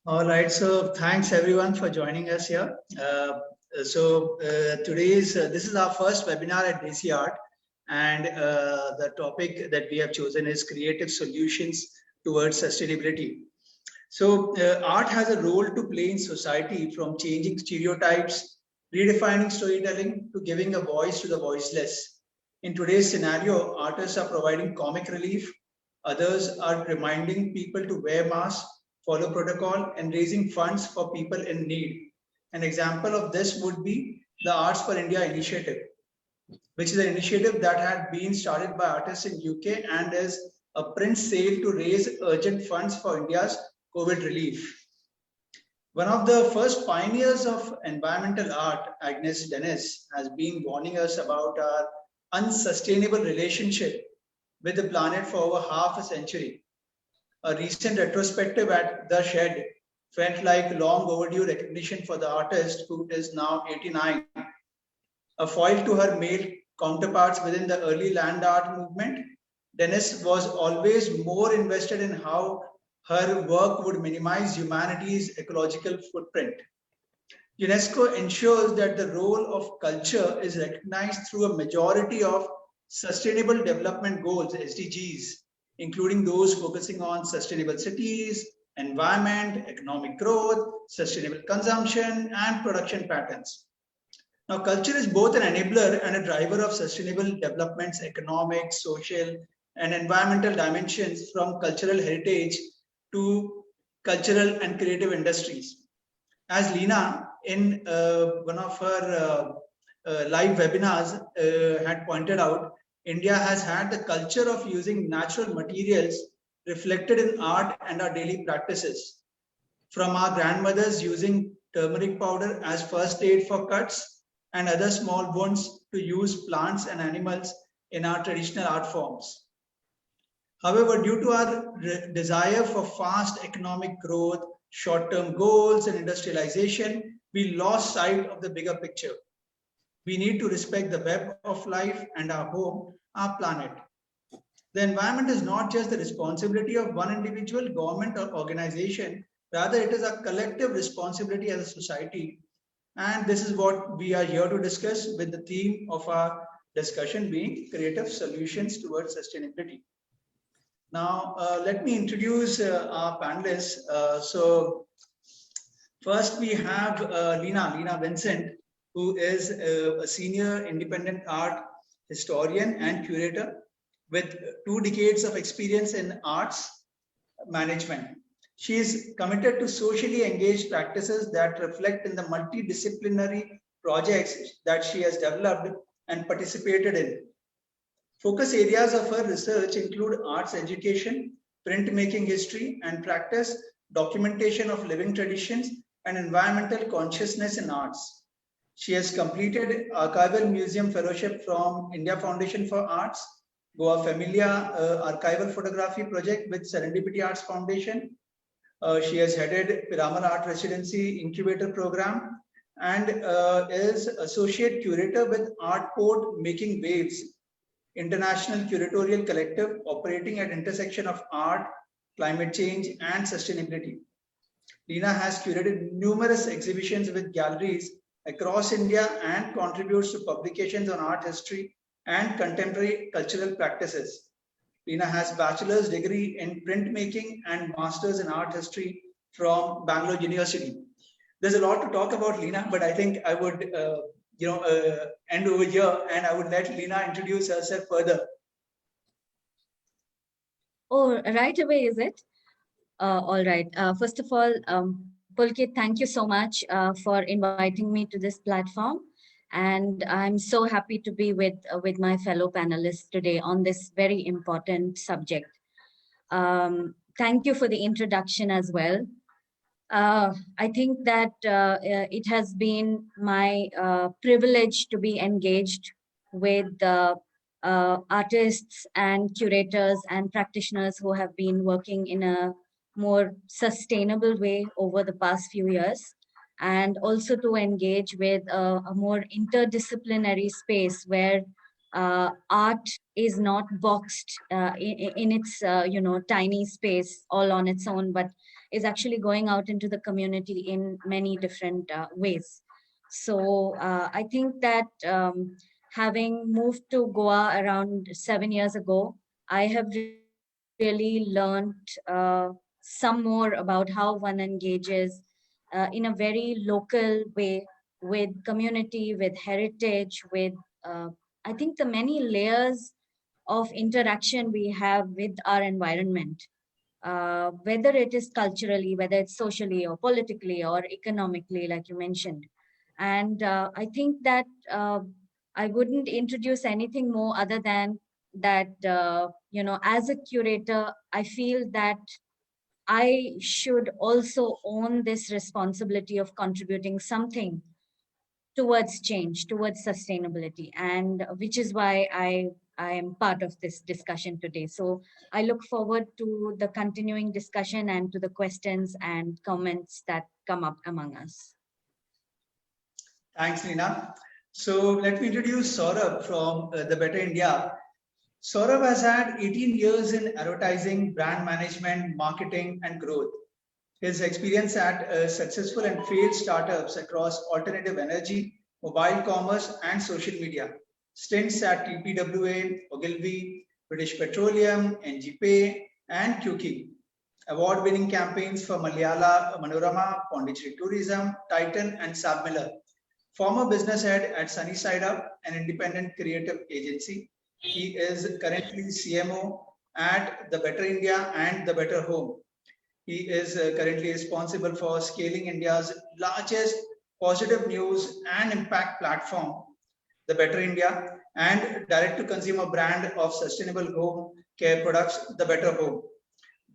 All right, so thanks everyone for joining us here. This is our first webinar at Desee Art, and the topic that we have chosen is creative solutions towards sustainability. So, art has a role to play in society, from changing stereotypes, redefining storytelling, to giving a voice to the voiceless. In today's scenario, artists are providing comic relief, others are reminding people to wear masks, follow protocol, and raising funds for people in need. An example of this would be the Arts for India initiative, which is an initiative that had been started by artists in UK and is a print sale to raise urgent funds for India's COVID relief. One of the first pioneers of environmental art, Agnes Dennis, has been warning us about our unsustainable relationship with the planet for over half a century. A recent retrospective at The Shed felt like long overdue recognition for the artist, who is now 89. A foil to her male counterparts within the early land art movement, Dennis was always more invested in how her work would minimize humanity's ecological footprint. UNESCO ensures that the role of culture is recognized through a majority of Sustainable Development Goals, SDGs, including those focusing on sustainable cities, environment, economic growth, sustainable consumption, and production patterns. Now, culture is both an enabler and a driver of sustainable development's economic, social, and environmental dimensions, from cultural heritage to cultural and creative industries. As Lena, in one of her live webinars, had pointed out, India has had the culture of using natural materials reflected in art and our daily practices. From our grandmothers using turmeric powder as first aid for cuts, and other small wounds, to use plants and animals in our traditional art forms. However, due to our desire for fast economic growth, short-term goals, and industrialization, we lost sight of the bigger picture. We need to respect the web of life and our home, our planet. The environment is not just the responsibility of one individual, government, or organization. Rather, it is a collective responsibility as a society. And this is what we are here to discuss, with the theme of our discussion being creative solutions towards sustainability. Now, let me introduce our panelists. First we have Lena Vincent, who is a senior independent art historian and curator with 2 decades of experience in arts management. She is committed to socially engaged practices that reflect in the multidisciplinary projects that she has developed and participated in. Focus areas of her research include arts education, printmaking history and practice, documentation of living traditions, and environmental consciousness in arts. She has completed Archival Museum Fellowship from India Foundation for Arts, Goa Familia Archival Photography Project with Serendipity Arts Foundation. She has headed Piramal Art Residency Incubator Program and is Associate Curator with Art Port Making Waves, International Curatorial Collective operating at intersection of art, climate change, and sustainability. Lena has curated numerous exhibitions with galleries across India and contributes to publications on art history and contemporary cultural practices. Lena has bachelor's degree in printmaking and master's in art history from Bangalore University. There's a lot to talk about Lena, but I think I would end over here, and I would let Lena introduce herself further. Oh, right away, is it? All right. First of all, Pulkit, thank you so much for inviting me to this platform. And I'm so happy to be with my fellow panelists today on this very important subject. Thank you for the introduction as well. I think that it has been my privilege to be engaged with artists and curators and practitioners who have been working in a more sustainable way over the past few years, and also to engage with a more interdisciplinary space where art is not boxed in its tiny space all on its own, but is actually going out into the community in many different ways. So I think that having moved to Goa around 7 years ago, I have really learned some more about how one engages in a very local way with community, with heritage, with I think the many layers of interaction we have with our environment, whether it is culturally, whether it's socially or politically or economically, like you mentioned. And I think that I wouldn't introduce anything more other than that, as a curator, I feel that I should also own this responsibility of contributing something towards change, towards sustainability, and which is why I am part of this discussion today. So I look forward to the continuing discussion and to the questions and comments that come up among us. Thanks, Neena. So let me introduce Saurabh from the Better India. Saurabh has had 18 years in advertising, brand management, marketing, and growth. His experience at successful and failed startups across alternative energy, mobile commerce, and social media. Stints at TPWA, Ogilvy, British Petroleum, NGPay, and QK. Award-winning campaigns for Malayala Manorama, Pondicherry Tourism, Titan, and Saab Miller. Former business head at Sunny Side Up, an independent creative agency. He is currently CMO at The Better India and The Better Home. He is currently responsible for scaling India's largest positive news and impact platform, The Better India, and direct-to-consumer brand of sustainable home care products, The Better Home,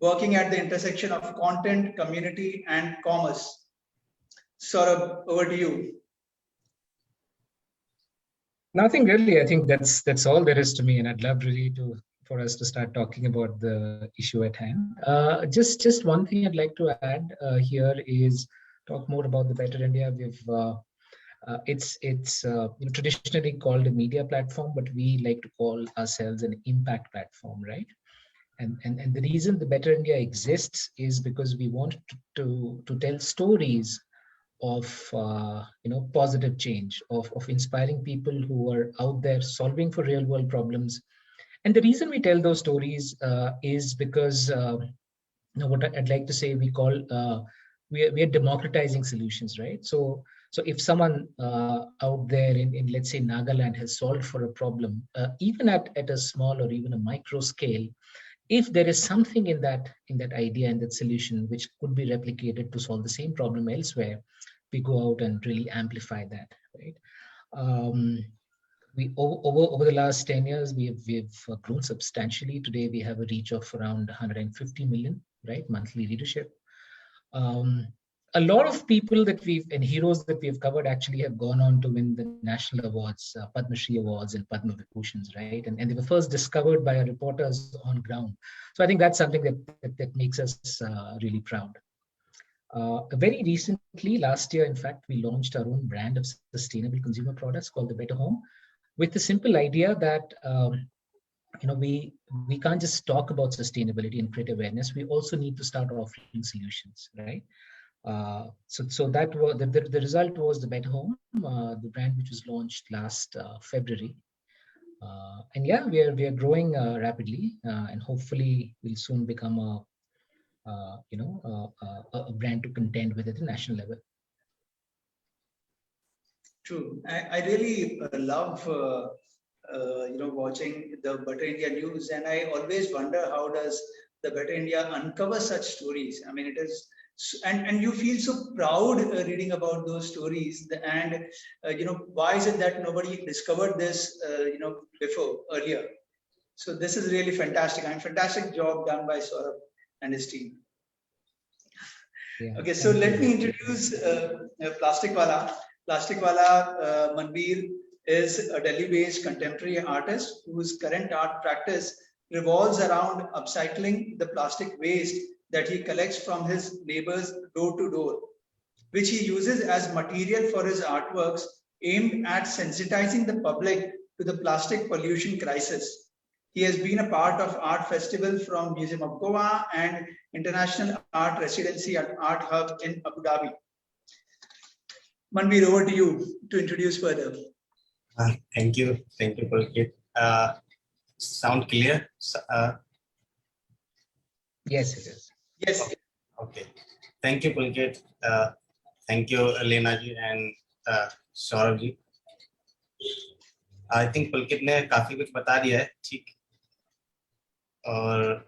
working at the intersection of content, community, and commerce. Saurabh, over to you. Nothing really. I think that's all there is to me, and I'd love really for us to start talking about the issue at hand. Just one thing I'd like to add here is talk more about the Better India. It's traditionally called a media platform, but we like to call ourselves an impact platform, right? And the reason the Better India exists is because we want to tell stories of positive change, of inspiring people who are out there solving for real world problems. And the reason we tell those stories is because what I'd like to say, we are democratizing solutions, right? So if someone out there in let's say Nagaland has solved for a problem, even at a small or even a micro scale, if there is something in that idea and that solution which could be replicated to solve the same problem elsewhere, we go out and really amplify that, right? We over the last 10 years, we've grown substantially. Today, we have a reach of around 150 million, right, monthly readership. A lot of people and heroes that we've covered actually have gone on to win the national awards, Padma Shri awards and Padma Vibhushans, right? And they were first discovered by our reporters on ground. So I think that's something that makes us really proud. Very recently, last year, in fact, we launched our own brand of sustainable consumer products called The Better Home, with the simple idea that we can't just talk about sustainability and create awareness. We also need to start offering solutions, right? So that was the result was The Better Home, the brand which was launched last February. And yeah, we are growing rapidly, and hopefully we'll soon become a brand to contend with at the national level. True. I really love watching the Better India news, and I always wonder how does the Better India uncover such stories. I mean, it is, and you feel so proud reading about those stories, and why is it that nobody discovered this before earlier? So this is really fantastic. And fantastic job done by Saurabh and his team. Yeah, okay, so let me introduce Plastic Wala. Plastic Wala Manveer is a Delhi-based contemporary artist whose current art practice revolves around upcycling the plastic waste that he collects from his neighbors door to door, which he uses as material for his artworks aimed at sensitizing the public to the plastic pollution crisis. He has been a part of art festival from Museum of Goa and International Art Residency at Art Hub in Abu Dhabi. Manveer, over to you to introduce further. Thank you, Pulkit. Sound clear? Yes, it is. Yes. Okay. Thank you, Pulkit. Thank you, Leena ji and Saurabh ji. I think पुलकित ने काफी कुछ बता दिया है, ठीक. और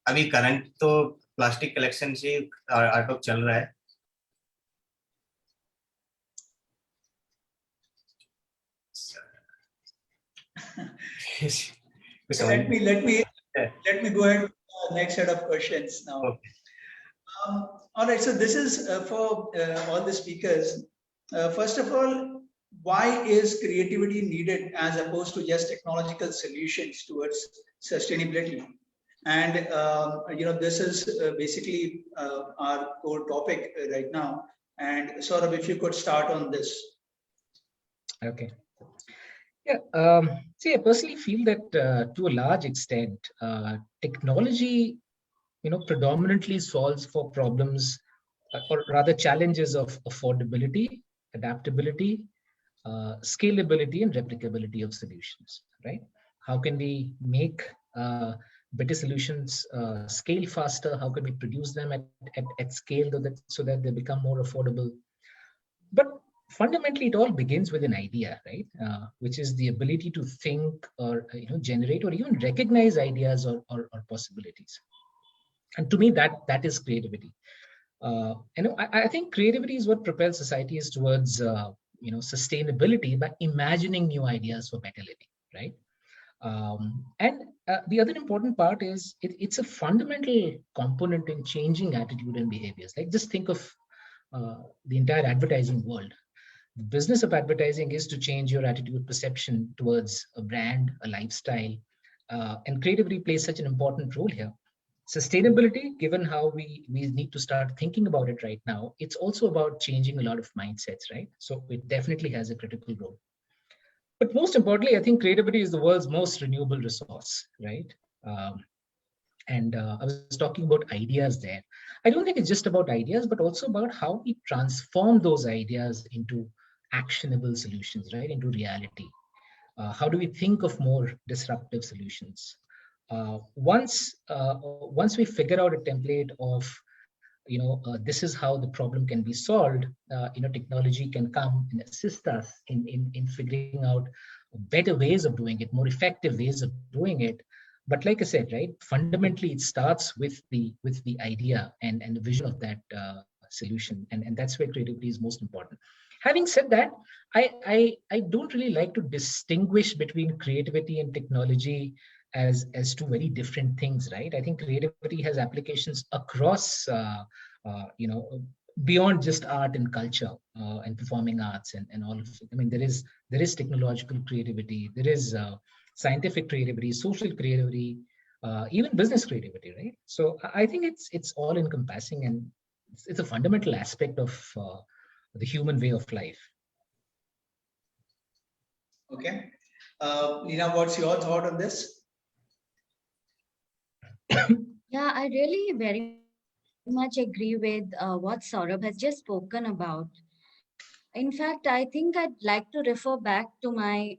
अभी current तो प्लास्टिक कलेक्शन से आर्ट ऑफ चल रहा है. Let me go ahead with the next set of questions now. Okay. All right, so this is for all the speakers. First of all, why is creativity needed as opposed to just technological solutions towards sustainability? And this is basically our core topic right now. And Saurabh, if you could start on this. Okay. Yeah. See, I personally feel that to a large extent, technology, predominantly solves for problems, or rather challenges of affordability, adaptability, scalability, and replicability of solutions. Right? How can we make better solutions scale faster? How can we produce them at scale so that they become more affordable? But fundamentally, it all begins with an idea, right? Which is the ability to think or generate or even recognize ideas or possibilities. And to me, that is creativity. I think creativity is what propels societies towards sustainability by imagining new ideas for better living, right? And the other important part is it's a fundamental component in changing attitude and behaviors. Like just think of the entire advertising world. The business of advertising is to change your attitude perception towards a brand, a lifestyle, and creativity plays such an important role here. Sustainability, given how we need to start thinking about it right now, it's also about changing a lot of mindsets, right? So it definitely has a critical role. But most importantly, I think creativity is the world's most renewable resource, right? And I was talking about ideas there. I don't think it's just about ideas, but also about how we transform those ideas into actionable solutions, right? Into reality. How do we think of more disruptive solutions? Once we figure out a template of, this is how the problem can be solved, technology can come and assist us in figuring out better ways of doing it, more effective ways of doing it. But like I said, right, fundamentally, it starts with the idea and the vision of that solution. And that's where creativity is most important. Having said that, I don't really like to distinguish between creativity and technology as two very different things, right? I think creativity has applications across, beyond just art and culture and performing arts and all of it. I mean, there is technological creativity, there is scientific creativity, social creativity, even business creativity, right? So I think it's all encompassing, and it's a fundamental aspect of the human way of life. Okay. Leena, what's your thought on this? Yeah, I really very much agree with what Saurabh has just spoken about. In fact, I think I'd like to refer back to my,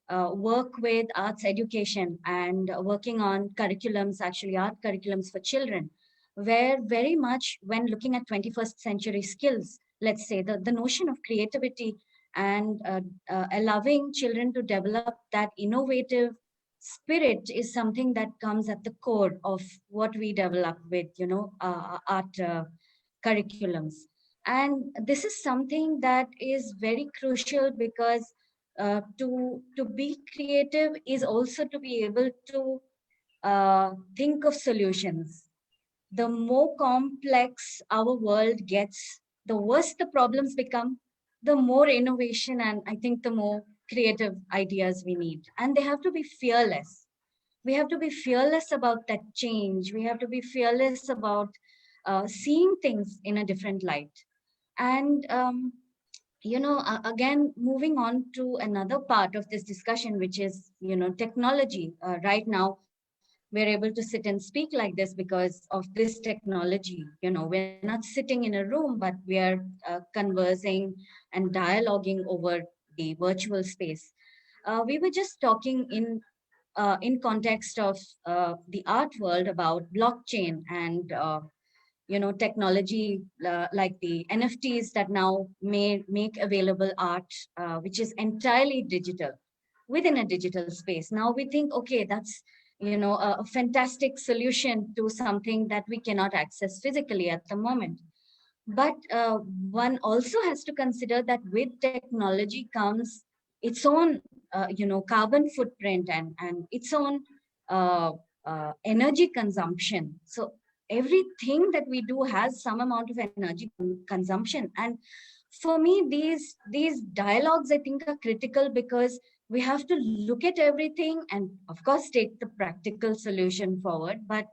work with arts education and working on curriculums, actually art curriculums for children, where very much when looking at 21st century skills, let's say the notion of creativity and allowing children to develop that innovative spirit is something that comes at the core of what we develop with, art curriculums. And this is something that is very crucial because to be creative is also to be able to think of solutions. The more complex our world gets, the worse the problems become, the more innovation and I think the more creative ideas we need. And they have to be fearless. We have to be fearless about that change. We have to be fearless about seeing things in a different light. And again, moving on to another part of this discussion, which is, technology. Right now, we're able to sit and speak like this because of this technology. We're not sitting in a room, but we are conversing and dialoguing over the virtual space. We were just talking in context of the art world about blockchain and technology like the NFTs that now may make available art, which is entirely digital within a digital space. Now we think, okay, that's a fantastic solution to something that we cannot access physically at the moment. But one also has to consider that with technology comes its own, carbon footprint and its own energy consumption. So everything that we do has some amount of energy consumption. And for me, these dialogues, I think, are critical because we have to look at everything and, of course, take the practical solution forward. But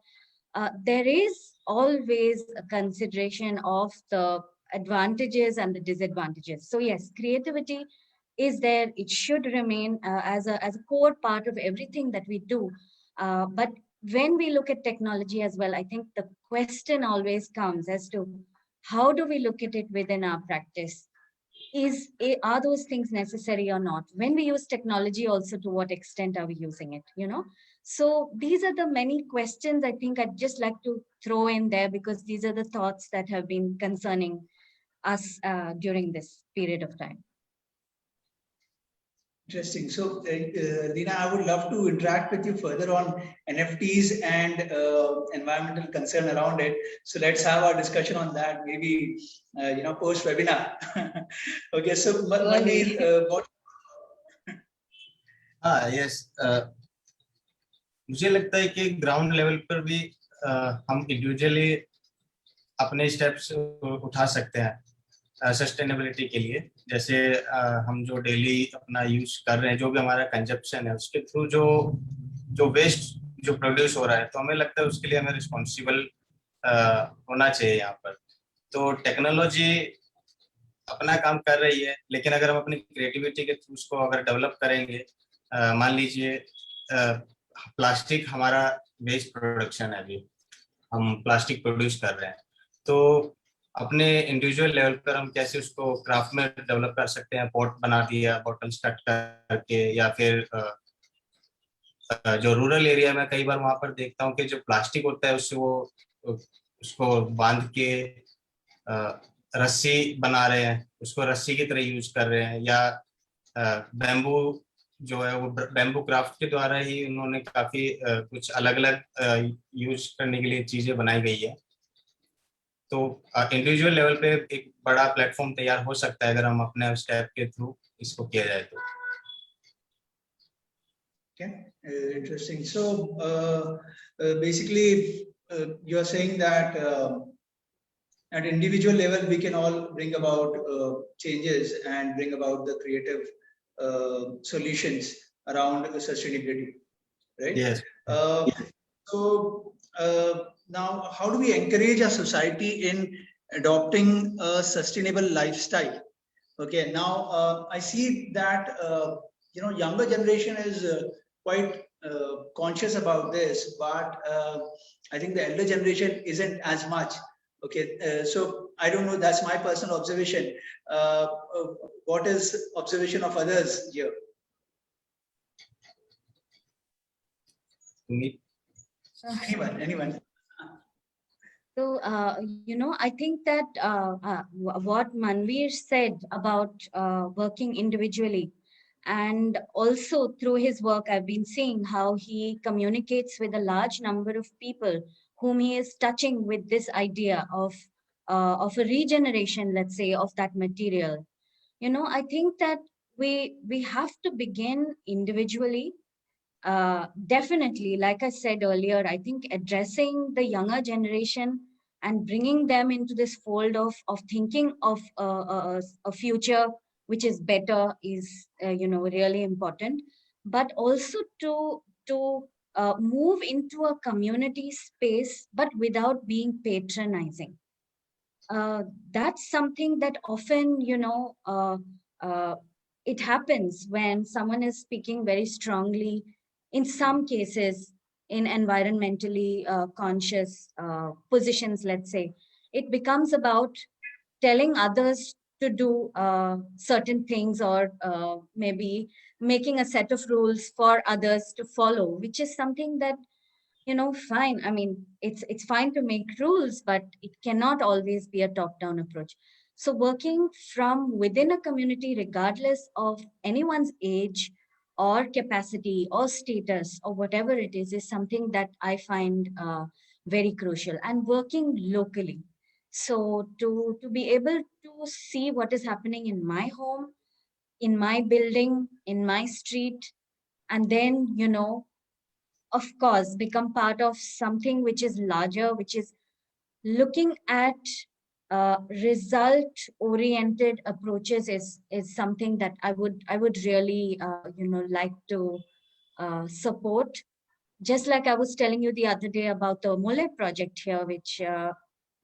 there is always a consideration of the advantages and the disadvantages. So yes, creativity is there. It should remain as a core part of everything that we do. But when we look at technology as well, I think the question always comes as to how do we look at it within our practice? Are those things necessary or not? When we use technology, also to what extent are we using it? So these are the many questions I think I'd just like to throw in there, because these are the thoughts that have been concerning us during this period of time. Interesting. So, Leena, I would love to interact with you further on NFTs and environmental concern around it. So let's have our discussion on that, maybe, post webinar. Okay. So, Manveer, what? Yes मुझे लगता है कि ground level पर भी हम individually अपने steps उठा सकते हैं सस्टेनेबिलिटी के लिए. जैसे हम जो डेली अपना यूज कर रहे हैं, जो भी हमारा कंजप्शन है, उसके थ्रू जो वेस्ट जो प्रोड्यूस हो रहा है, तो हमें लगता है उसके लिए हमें रिस्पॉन्सिबल होना चाहिए यहाँ पर. तो टेक्नोलॉजी अपना काम कर रही है, लेकिन अगर हम अपनी क्रिएटिविटी के थ्रू उसको अगर डेवलप करेंगे, मान लीजिए प्लास्टिक हमारा वेस्ट प्रोडक्शन है, अभी हम प्लास्टिक प्रोड्यूस कर रहे हैं, तो अपने इंडिविजुअल लेवल पर हम कैसे उसको क्राफ्ट में डेवलप कर सकते हैं. पॉट बना दिया बॉटल्स कट करके, या फिर जो रूरल एरिया में कई बार वहां पर देखता हूँ कि जो प्लास्टिक होता है उससे वो उसको बांध के रस्सी बना रहे हैं, उसको रस्सी की तरह यूज कर रहे हैं. या बैम्बू जो है वो बैम्बू क्राफ्ट के द्वारा ही उन्होंने काफी कुछ अलग अलग यूज करने के लिए चीजें बनाई गई है. तो इंडिविजुअल लेवल पे एक बड़ा प्लेटफॉर्म तैयार हो सकता है अगर हम अपने स्टेप के थ्रू इसको किया जाए तो. Okay, interesting. So basically, you are saying that at individual level, we can all bring about changes and bring about the creative solutions around sustainability, right? Yes. So now, how do we encourage our society in adopting a sustainable lifestyle? Okay, now I see that younger generation is quite conscious about this, but I think the elder generation isn't as much. Okay, so I don't know, that's my personal observation. What is observation of others here? Me? Anyone. So, I think that what Manveer said about working individually, and also through his work, I've been seeing how he communicates with a large number of people whom he is touching with this idea of a regeneration, let's say, of that material. I think that we have to begin individually. Definitely, like I said earlier, I think addressing the younger generation and bringing them into this fold of thinking of a future which is better is really important. But also to move into a community space, but without being patronizing. that's something that often, uh, it happens when someone is speaking very strongly, in some cases, in environmentally conscious positions, let's say. It becomes about telling others to do certain things, or maybe making a set of rules for others to follow, which is something that, fine. I mean, it's fine to make rules, but it cannot always be a top down approach. So working from within a community, regardless of anyone's age or capacity or status or whatever it is something that I find very crucial. And working locally, so to be able to see what is happening in my home, in my building, in my street, and then, of course, become part of something which is larger, which is looking at result oriented approaches, is something that I would really like to support. Just like I was telling you the other day about the Mole project here, which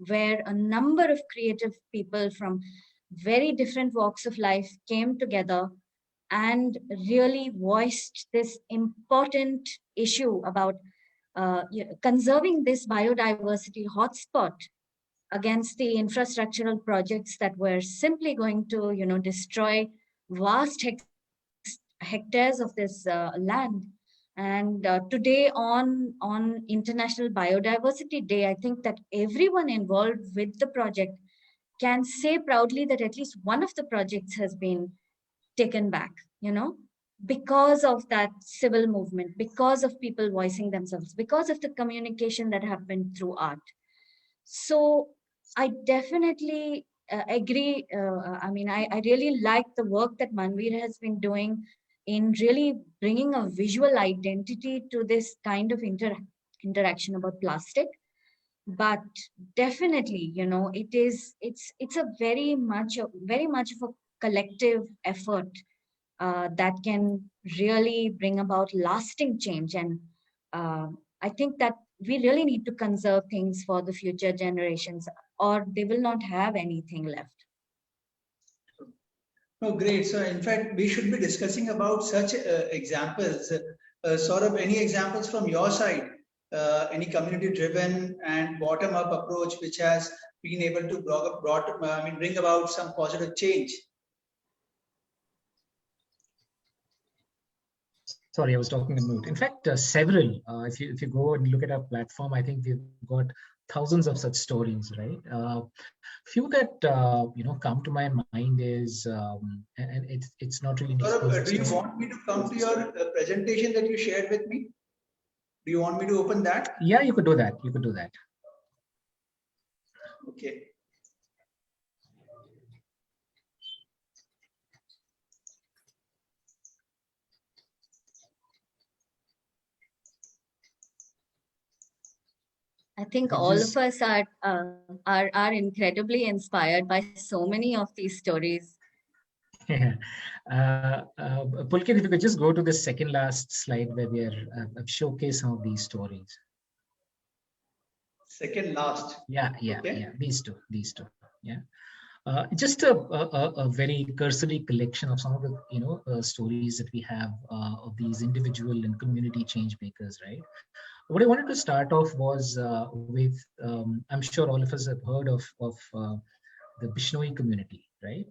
where a number of creative people from very different walks of life came together and really voiced this important issue about conserving this biodiversity hotspot against the infrastructural projects that were simply going to, destroy vast hectares of this land. And today, on International Biodiversity Day, I think that everyone involved with the project can say proudly that at least one of the projects has been taken back, because of that civil movement, because of people voicing themselves, because of the communication that happened through art. So I definitely agree. I mean, I really like the work that Manveer has been doing in really bringing a visual identity to this kind of interaction about plastic. But definitely, it's a very much of a collective effort that can really bring about lasting change. And uh, I think that we really need to conserve things for the future generations, or they will not have anything left. Oh, great. So, in fact, we should be discussing about such examples. Sort of any examples from your side, any community-driven and bottom-up approach which has been able to bring about some positive change. Sorry, I was talking to mute. In fact, several. If you go and look at our platform, I think we've got thousands of such stories, right? Few that come to my mind is, and it's not really. Saurabh, do you want me to come to your presentation that you shared with me? Do you want me to open that? Yeah, you could do that. You could do that. Okay. I think all of us are incredibly inspired by so many of these stories. Yeah. Pulkit, if you could just go to the second last slide where we are showcase some of these stories. Second last. Yeah. These two. Yeah. Just a very cursory collection of some of the stories that we have of these individual and community change makers, right? What I wanted to start off was with, I'm sure all of us have heard of the Bishnoi community, right?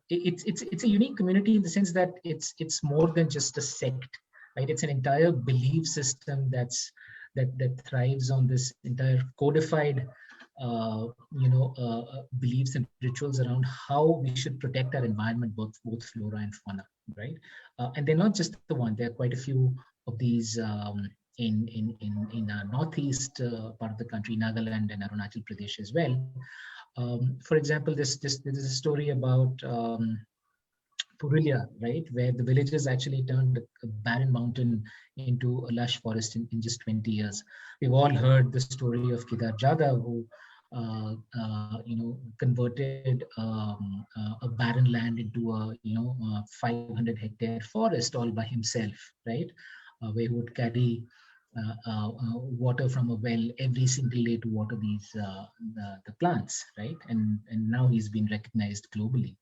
It's a unique community in the sense that it's more than just a sect, right? It's an entire belief system that thrives on this entire codified beliefs and rituals around how we should protect our environment, both flora and fauna, right? And they're not just the one. There are quite a few of these in northeast part of the country, Nagaland and Arunachal Pradesh as well. For example, there's a story about Purulia, right, where the villagers actually turned a barren mountain into a lush forest in just 20 years. We've all heard the story of Kedar Jada, who converted a barren land into a 500-hectare forest all by himself, right, where he would carry water from a well every single day to water these the plants, right? And now he's been recognized globally.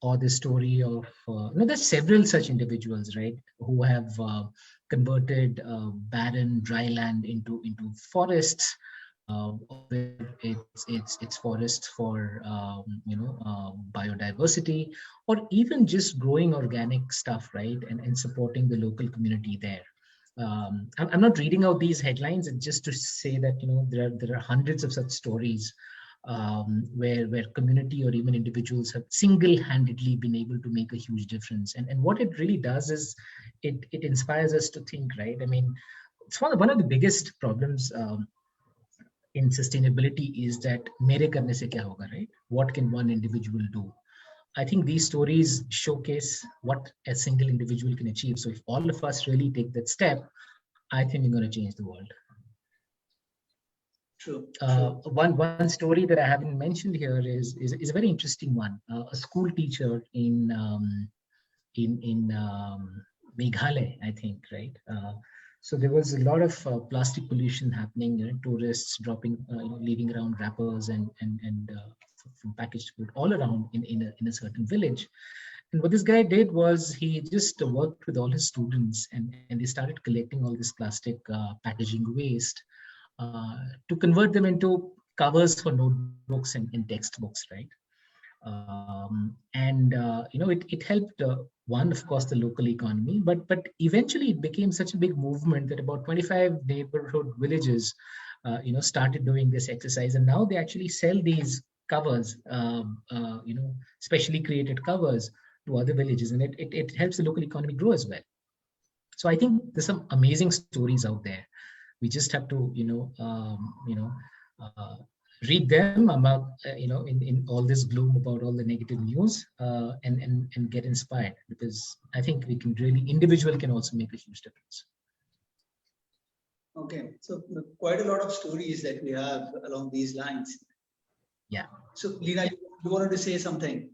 Or the story of there's several such individuals, right, who have converted barren dry land into forests, where it's forests for biodiversity, or even just growing organic stuff, right, and supporting the local community there. I'm not reading out these headlines, it's just to say that there are hundreds of such stories, where community or even individuals have single-handedly been able to make a huge difference. And what it really does is it inspires us to think, right? I mean, it's one of the biggest problems in sustainability is that mere karne se kya hoga, right? What can one individual do? I think these stories showcase what a single individual can achieve. So if all of us really take that step, I think we're going to change the world. True. One story that I haven't mentioned here is a very interesting one. A school teacher in Meghalaya, I think, right? So there was a lot of plastic pollution happening. Tourists dropping, leaving around wrappers and from packaged food all around in a certain village. And what this guy did was he just worked with all his students, and they started collecting all this plastic packaging waste, to convert them into covers for notebooks and textbooks, right? It helped, one, of course, the local economy, but eventually it became such a big movement that about 25 neighborhood villages started doing this exercise, and now they actually sell these covers, specially created covers, to other villages, and it helps the local economy grow as well. So I think there's some amazing stories out there. We just have to read them about in all this gloom about all the negative news, and get inspired, because I think we can really, individual can also make a huge difference. Okay, so quite a lot of stories that we have along these lines. Yeah. So Leena, you wanted to say something?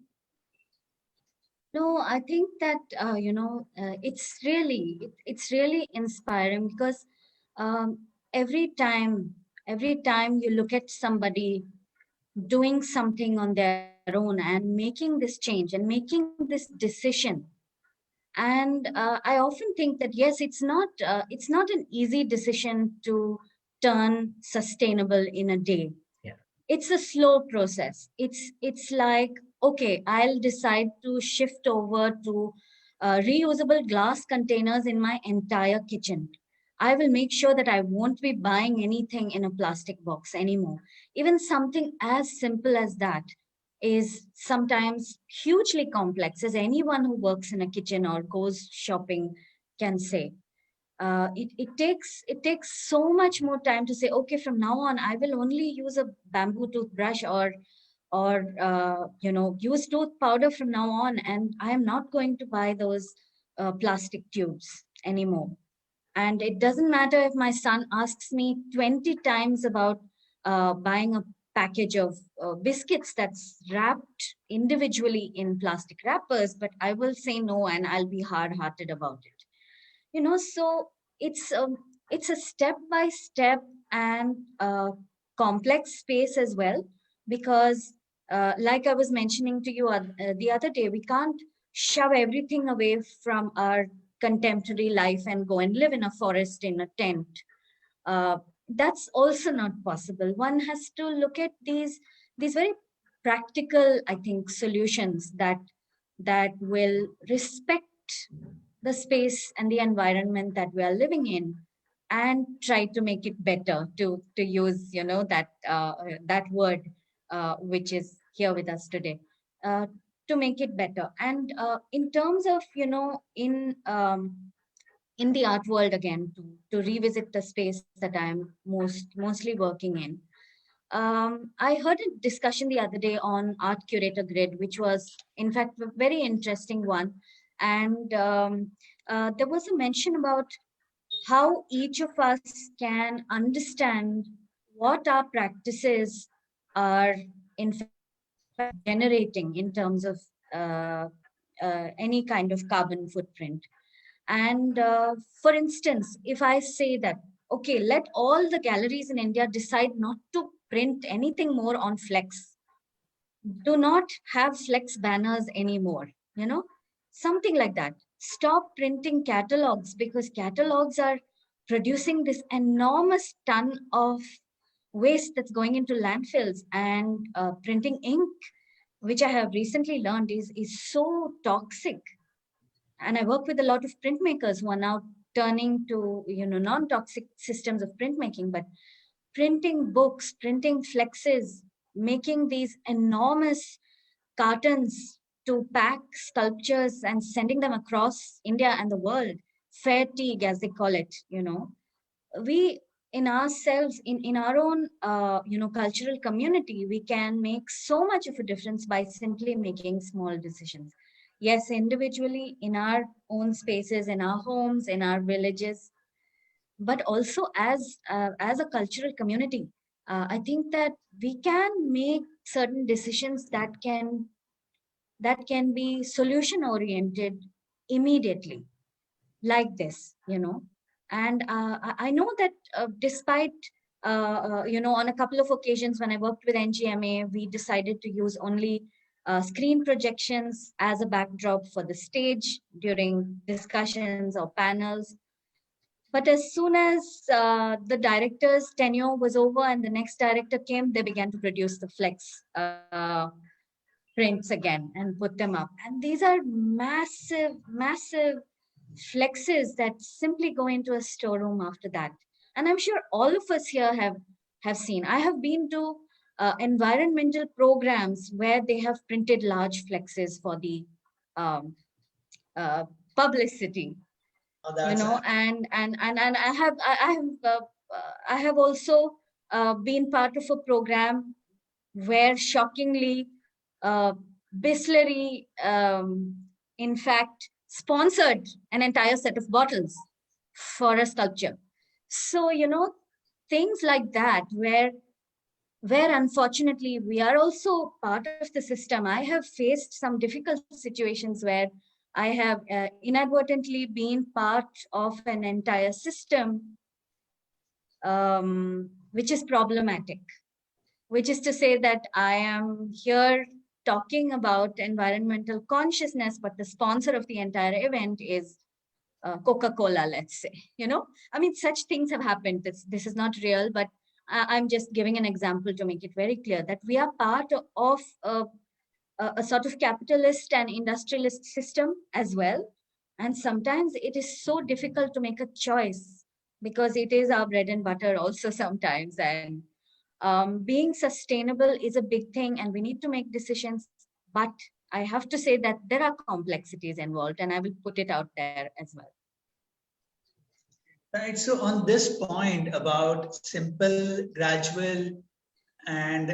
No, I think that it's really inspiring, because um, every time you look at somebody doing something on their own and making this change and making this decision, and I often think that yes, it's not an easy decision to turn sustainable in a day. Yeah. It's a slow process. It's like, okay, I'll decide to shift over to reusable glass containers in my entire kitchen. I will make sure that I won't be buying anything in a plastic box anymore. Even something as simple as that is sometimes hugely complex, as anyone who works in a kitchen or goes shopping can say. It takes so much more time to say, okay, from now on I will only use a bamboo toothbrush, or use tooth powder from now on, and I am not going to buy those plastic tubes anymore. And it doesn't matter if my son asks me 20 times about buying a package of biscuits that's wrapped individually in plastic wrappers, but I will say no, and I'll be hard hearted about it. So it's a step by step and complex space as well, because like I was mentioning to you the other day, we can't shove everything away from our contemporary life and go and live in a forest in a tent. uh, that's also not possible. One has to look at these very practical, I think, solutions that will respect the space and the environment that we are living in, and try to make it better, to use that word which is here with us today, uh, to make it better. And in terms of in the art world, again, to revisit the space that I'm mostly working in, I heard a discussion the other day on Art Curator Grid, which was, in fact, a very interesting one. And there was a mention about how each of us can understand what our practices are, in fact, generating in terms of any kind of carbon footprint. And for instance, if I say that, okay, let all the galleries in India decide not to print anything more on flex, do not have flex banners anymore, you know, something like that. Stop printing catalogs, because catalogs are producing this enormous ton of waste that's going into landfills. And printing ink, which I have recently learned is so toxic. And I work with a lot of printmakers who are now turning to, you know, non-toxic systems of printmaking. But printing books, printing flexes, making these enormous cartons to pack sculptures and sending them across India and the world, fatigue as they call it, you know, we in ourselves, in our own you know, cultural community, we can make so much of a difference by simply making small decisions. Yes, individually in our own spaces, in our homes, in our villages, but also as a cultural community. I think that we can make certain decisions that can be solution oriented immediately, like this, you know. And I know that despite you know, on a couple of occasions when I worked with NGMA, we decided to use only screen projections as a backdrop for the stage during discussions or panels. But as soon as the director's tenure was over and the next director came, they began to produce the flex prints again and put them up. And these are massive, massive flexes that simply go into a storeroom after that. And I'm sure all of us here have seen. I have been to environmental programs where they have printed large flexes for the um, publicity, Oh, you that's know. And I have also been part of a program where shockingly uh, Bisleri in fact sponsored an entire set of bottles for a sculpture. So, you know, things like that, where unfortunately we are also part of the system. I have faced some difficult situations where I have inadvertently been part of an entire system which is problematic, which is to say that I am here talking about environmental consciousness, but the sponsor of the entire event is Coca-Cola, let's say. You know, I mean, such things have happened. This is not real, but I'm just giving an example to make it very clear that we are part of a sort of capitalist and industrialist system as well. And sometimes it is so difficult to make a choice because it is our bread and butter also sometimes. And being sustainable is a big thing and we need to make decisions. But I have to say that there are complexities involved, and I will put it out there as well. Right. So on this point about simple, gradual, and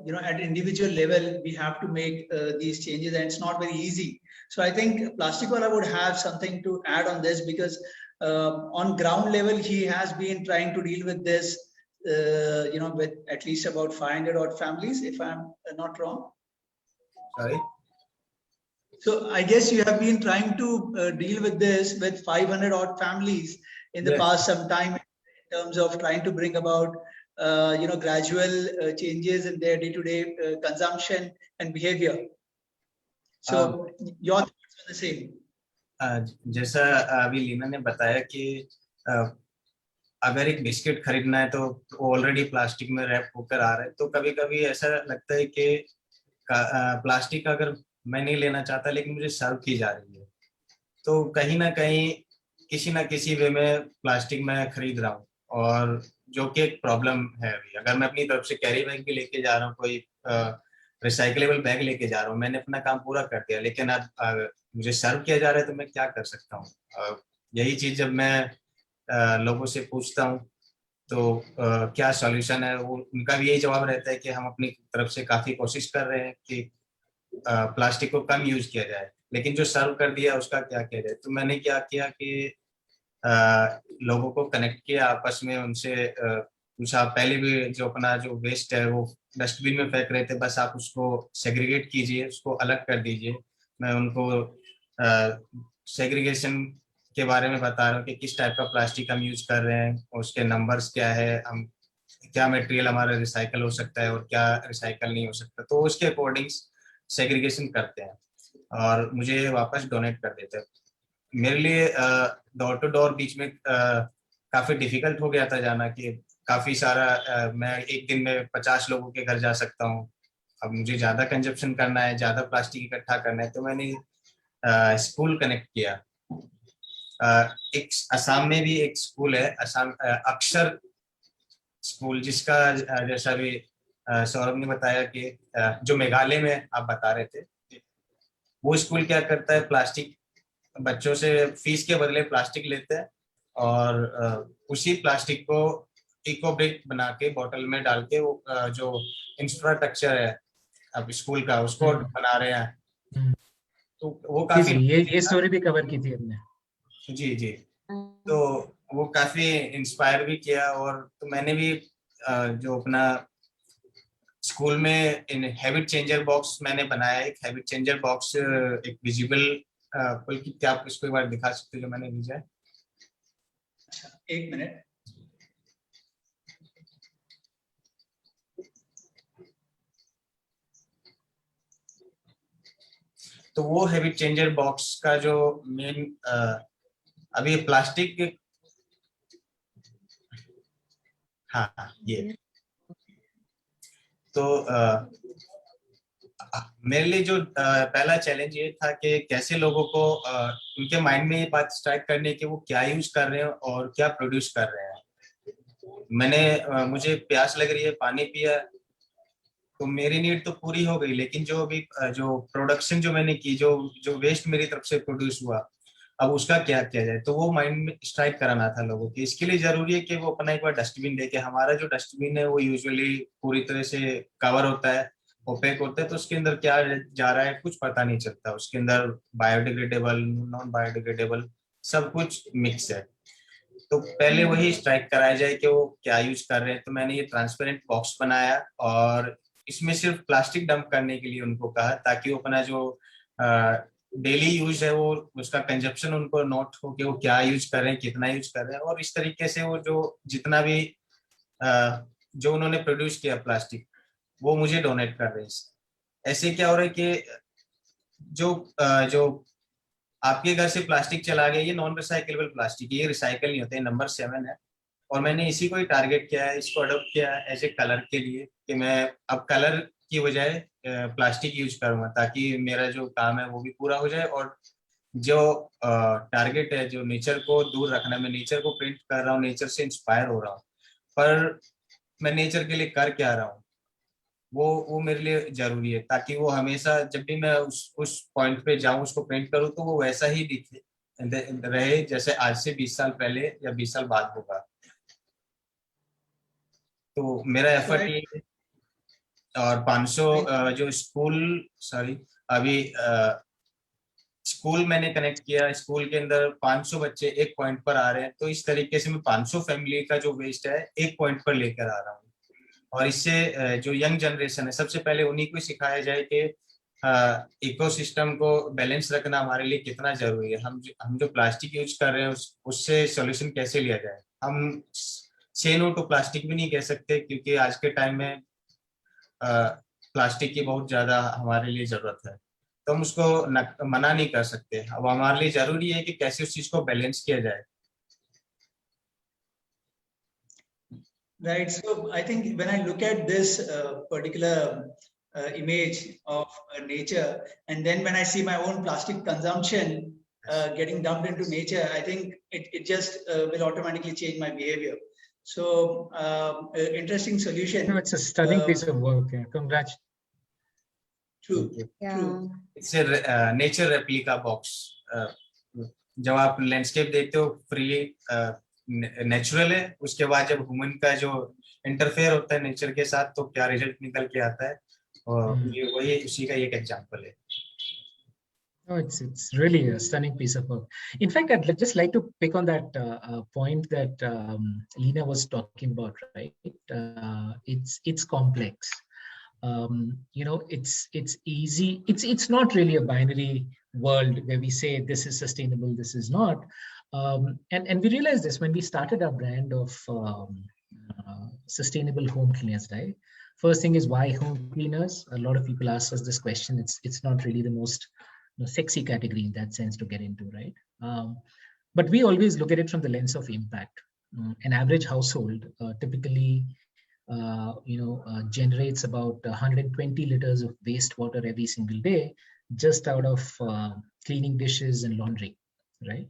you know, at individual level, we have to make these changes, and it's not very easy. So I think Plastic Wala would have something to add on this, because on ground level, he has been trying to deal with this, you know, with at least about 500 odd families, if I'm not wrong. Sorry. So I guess you have been trying to deal with this with 500 odd families in the past some time, in terms of trying to bring about you know, gradual changes in their day-to-day consumption and behavior. So your thoughts on the same? जैसा अभी लीना ने बताया कि अगर एक biscuit खरीदना है तो ऑलरेडी प्लास्टिक में रैप होकर आ रहा है, तो कभी कभी ऐसा लगता है कि प्लास्टिक अगर मैं नहीं लेना चाहता लेकिन मुझे सर्व की जा रही है, तो कहीं ना कहीं किसी ना किसी वे में प्लास्टिक में खरीद रहा हूँ, और जो कि एक प्रॉब्लम है। अभी अगर मैं अपनी तरफ से कैरी बैग भी लेके जा रहा हूँ, कोई रिसाइकलेबल बैग लेके जा रहा हूँ, मैंने अपना काम पूरा कर दिया, लेकिन अब मुझे सर्व किया जा रहा है तो मैं क्या कर सकता हूँ। यही चीज जब मैं लोगों से पूछता हूँ तो क्या सॉल्यूशन है, वो उनका भी यही जवाब रहता है कि हम अपनी तरफ से काफी कोशिश कर रहे हैं कि प्लास्टिक को कम यूज किया जाए, लेकिन जो सर्व कर दिया उसका क्या किया जाए। तो मैंने क्या किया कि लोगों को कनेक्ट किया आपस में, उनसे पूछा, पहले भी जो अपना जो वेस्ट है वो डस्टबिन में फेंक रहे थे, बस आप उसको सेग्रीगेट कीजिए, उसको अलग कर दीजिए। मैं उनको सेग्रीगेशन के बारे में बता रहा हूँ कि किस टाइप का प्लास्टिक हम यूज कर रहे हैं, उसके नंबर्स क्या है, हम क्या मटेरियल हमारा रिसाइकल हो सकता है और क्या रिसाइकल नहीं हो सकता, तो उसके अकॉर्डिंग सेग्रीगेशन करते हैं और मुझे वापस डोनेट कर देते हैं। मेरे लिए डोर टू डोर बीच में काफी डिफिकल्ट हो गया था जाना, कि काफी सारा मैं एक दिन में 50 लोगों के घर जा सकता हूँ। अब मुझे ज्यादा कंजप्शन करना है, ज्यादा प्लास्टिक इकट्ठा करना है, तो मैंने स्कूल कनेक्ट किया। एक असम में भी एक स्कूल है, असम अक्षर स्कूल, जिसका जैसा भी सौरभ ने बताया कि जो मेघालय में आप बता रहे थे, वो स्कूल क्या करता है, प्लास्टिक बच्चों से फीस के बदले प्लास्टिक लेते हैं और उसी प्लास्टिक को इको ब्रिक बना के बोतल में डाल के वो जो इंफ्रास्ट्रक्चर है अब स्कूल का, उसको बना रहे हैं। तो वो काफी ये स्टोरी भी कवर की थी हमने। जी जी, तो वो काफी इंस्पायर भी किया। और तो मैंने भी जो अपना स्कूल में इन हैबिट चेंजर बॉक्स मैंने बनाया, एक हैबिट चेंजर बॉक्स, एक विजिबल, बल्कि क्या आप इसको एक बार दिखा सकते हो जो मैंने भेजा है? अच्छा, एक मिनट। तो वो हैबिट चेंजर बॉक्स का जो मेन अभी प्लास्टिक, हाँ ये तो मेरे लिए जो पहला चैलेंज ये था कि कैसे लोगों को उनके माइंड में ये बात स्ट्राइक करने की वो क्या यूज कर रहे हैं और क्या प्रोड्यूस कर रहे हैं। मुझे प्यास लग रही है, पानी पिया, तो मेरी नीड तो पूरी हो गई, लेकिन जो अभी जो प्रोडक्शन जो मैंने की, जो जो वेस्ट मेरी तरफ से प्रोड्यूस हुआ, अब उसका क्या किया जाए, तो वो माइंड में स्ट्राइक कराना था लोगों की। इसके लिए जरूरी है कि वो अपना एक बार डस्टबिन देखे। हमारा जो डस्टबिन है वो यूजुअली पूरी तरह से कवर होता है, ओपेक होता है, तो उसके अंदर क्या जा रहा है कुछ पता नहीं चलता। उसके अंदर बायोडिग्रेडेबल, नॉन बायोडिग्रेडेबल सब कुछ मिक्स है। तो पहले वही स्ट्राइक कराया जाए कि वो क्या यूज कर रहे हैं। तो मैंने ये ट्रांसपेरेंट बॉक्स बनाया और इसमें सिर्फ प्लास्टिक डंप करने के लिए उनको कहा, ताकि वो अपना जो डेली यूज है वो उसका कंजप्शन उनको नोट हो कि वो क्या यूज कर रहे हैं, कितना यूज कर रहे हैं, और इस तरीके से वो जो जितना भी जो उन्होंने प्रोड्यूस किया प्लास्टिक, वो मुझे डोनेट कर रहे हैं। ऐसे क्या हो रहा है कि जो आपके घर से प्लास्टिक चला गया, ये नॉन रिसाइकेबल प्लास्टिक, ये रिसाइकल नहीं होते, नंबर 7 है। और मैंने इसी को ही टारगेट किया है, इसको अडोप्ट किया है एज ए कलर के लिए, कि मैं अब कलर की बजाय प्लास्टिक यूज करूंगा, ताकि मेरा जो काम है वो भी पूरा हो जाए। और जो टारगेट है जो नेचर को दूर रखना, मैं नेचर को प्रिंट कर रहा हूँ, नेचर से इंस्पायर हो रहा हूँ, पर मैं नेचर के लिए कर क्या रहा हूँ वो मेरे लिए जरूरी है, ताकि वो हमेशा जब भी मैं उस पॉइंट पे जाऊं, उसको प्रिंट करूं, तो वो वैसा ही दिखे रहे जैसे आज से 20 साल पहले या 20 साल बाद होगा। तो मेरा एफर्ट ये है। और 500 जो स्कूल, सॉरी, अभी स्कूल मैंने कनेक्ट किया, स्कूल के अंदर 500 बच्चे एक पॉइंट पर आ रहे हैं, तो इस तरीके से मैं 500 फैमिली का जो वेस्ट है एक पॉइंट पर लेकर आ रहा हूँ। और इससे जो यंग जनरेशन है, सबसे पहले उन्हीं को सिखाया जाए कि इकोसिस्टम को बैलेंस रखना हमारे लिए कितना जरूरी है। हम जो प्लास्टिक यूज कर रहे हैं उससे सॉल्यूशन कैसे लिया जाए। हम से नो टू प्लास्टिक भी नहीं कह सकते, क्योंकि आज के टाइम में प्लास्टिक की बहुत ज्यादा हमारे लिए जरूरत है, तो हम उसको मना नहीं कर सकते। अब हमारे लिए जरूरी है कि कैसे उस चीज को बैलेंस किया जाए। Right. So I think when I look at this particular image of nature, and then when I see my own plastic consumption getting dumped into nature, I think it just will automatically change my behavior. So interesting solution. No, it's a stunning piece of work. Yeah. Congrats. True. Yeah. True. It's a nature replica box. जब आप landscape देखते हो freely natural है, उसके बाद जब human का जो इंटरफेयर होता है नेचर के साथ, तो क्या रिजल्ट निकल के आता है, और ये वही उसी का एक एग्जांपल है। No, it's really a stunning piece of work. In fact, I'd just like to pick on that point that Lena was talking about, right? It's complex. You know, it's easy. It's not really a binary world where we say this is sustainable, this is not. And we realized this when we started our brand of sustainable home cleaners, right? First thing is, why home cleaners? A lot of people ask us this question. It's not really the most sexy category in that sense to get into, right? But we always look at it from the lens of impact. An average household typically generates about 120 liters of wastewater every single day, just out of cleaning dishes and laundry, right?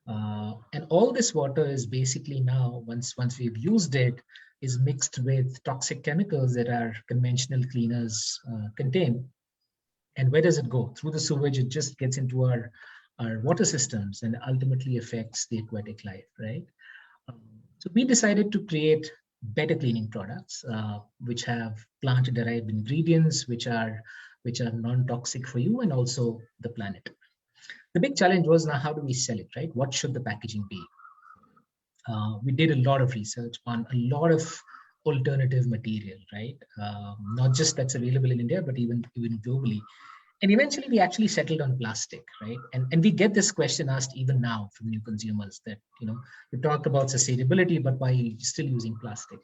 And all this water is basically now, once we've used it, is mixed with toxic chemicals that our conventional cleaners contain. And where does it go? Through the sewage, it just gets into our water systems and ultimately affects the aquatic life, right? So we decided to create better cleaning products, which have plant-derived ingredients, which are non-toxic for you and also the planet. The big challenge was, now how do we sell it, right? What should the packaging be? We did a lot of research on a lot of alternative material, right? Not just that's available in India, but even globally. And eventually we actually settled on plastic, right? And we get this question asked even now from new consumers that, you talk about sustainability, but why are you still using plastic?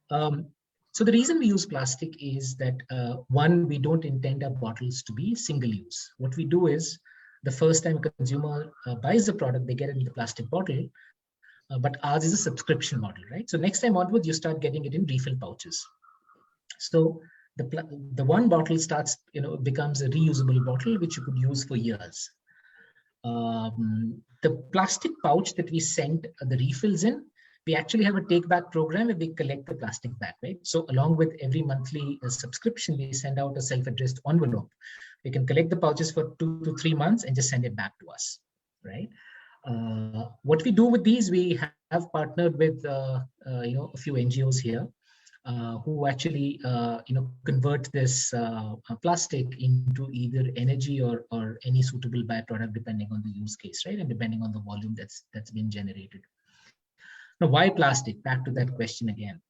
So the reason we use plastic is that, one, we don't intend our bottles to be single use. What we do is, the first time a consumer buys the product, they get it in the plastic bottle, but ours is a subscription model, right? So next time onwards, you start getting it in refill pouches. So the one bottle becomes a reusable bottle, which you could use for years. The plastic pouch that we send the refills in, we actually have a take back program where we collect the plastic back, right? So along with every monthly subscription, we send out a self-addressed envelope. We can collect the pouches for 2 to 3 months and just send it back to us, right? What we do with these, we have partnered with a few NGOs here who actually convert this plastic into either energy or any suitable byproduct, depending on the use case, right? And depending on the volume that's been generated. Now, why plastic? Back to that question again.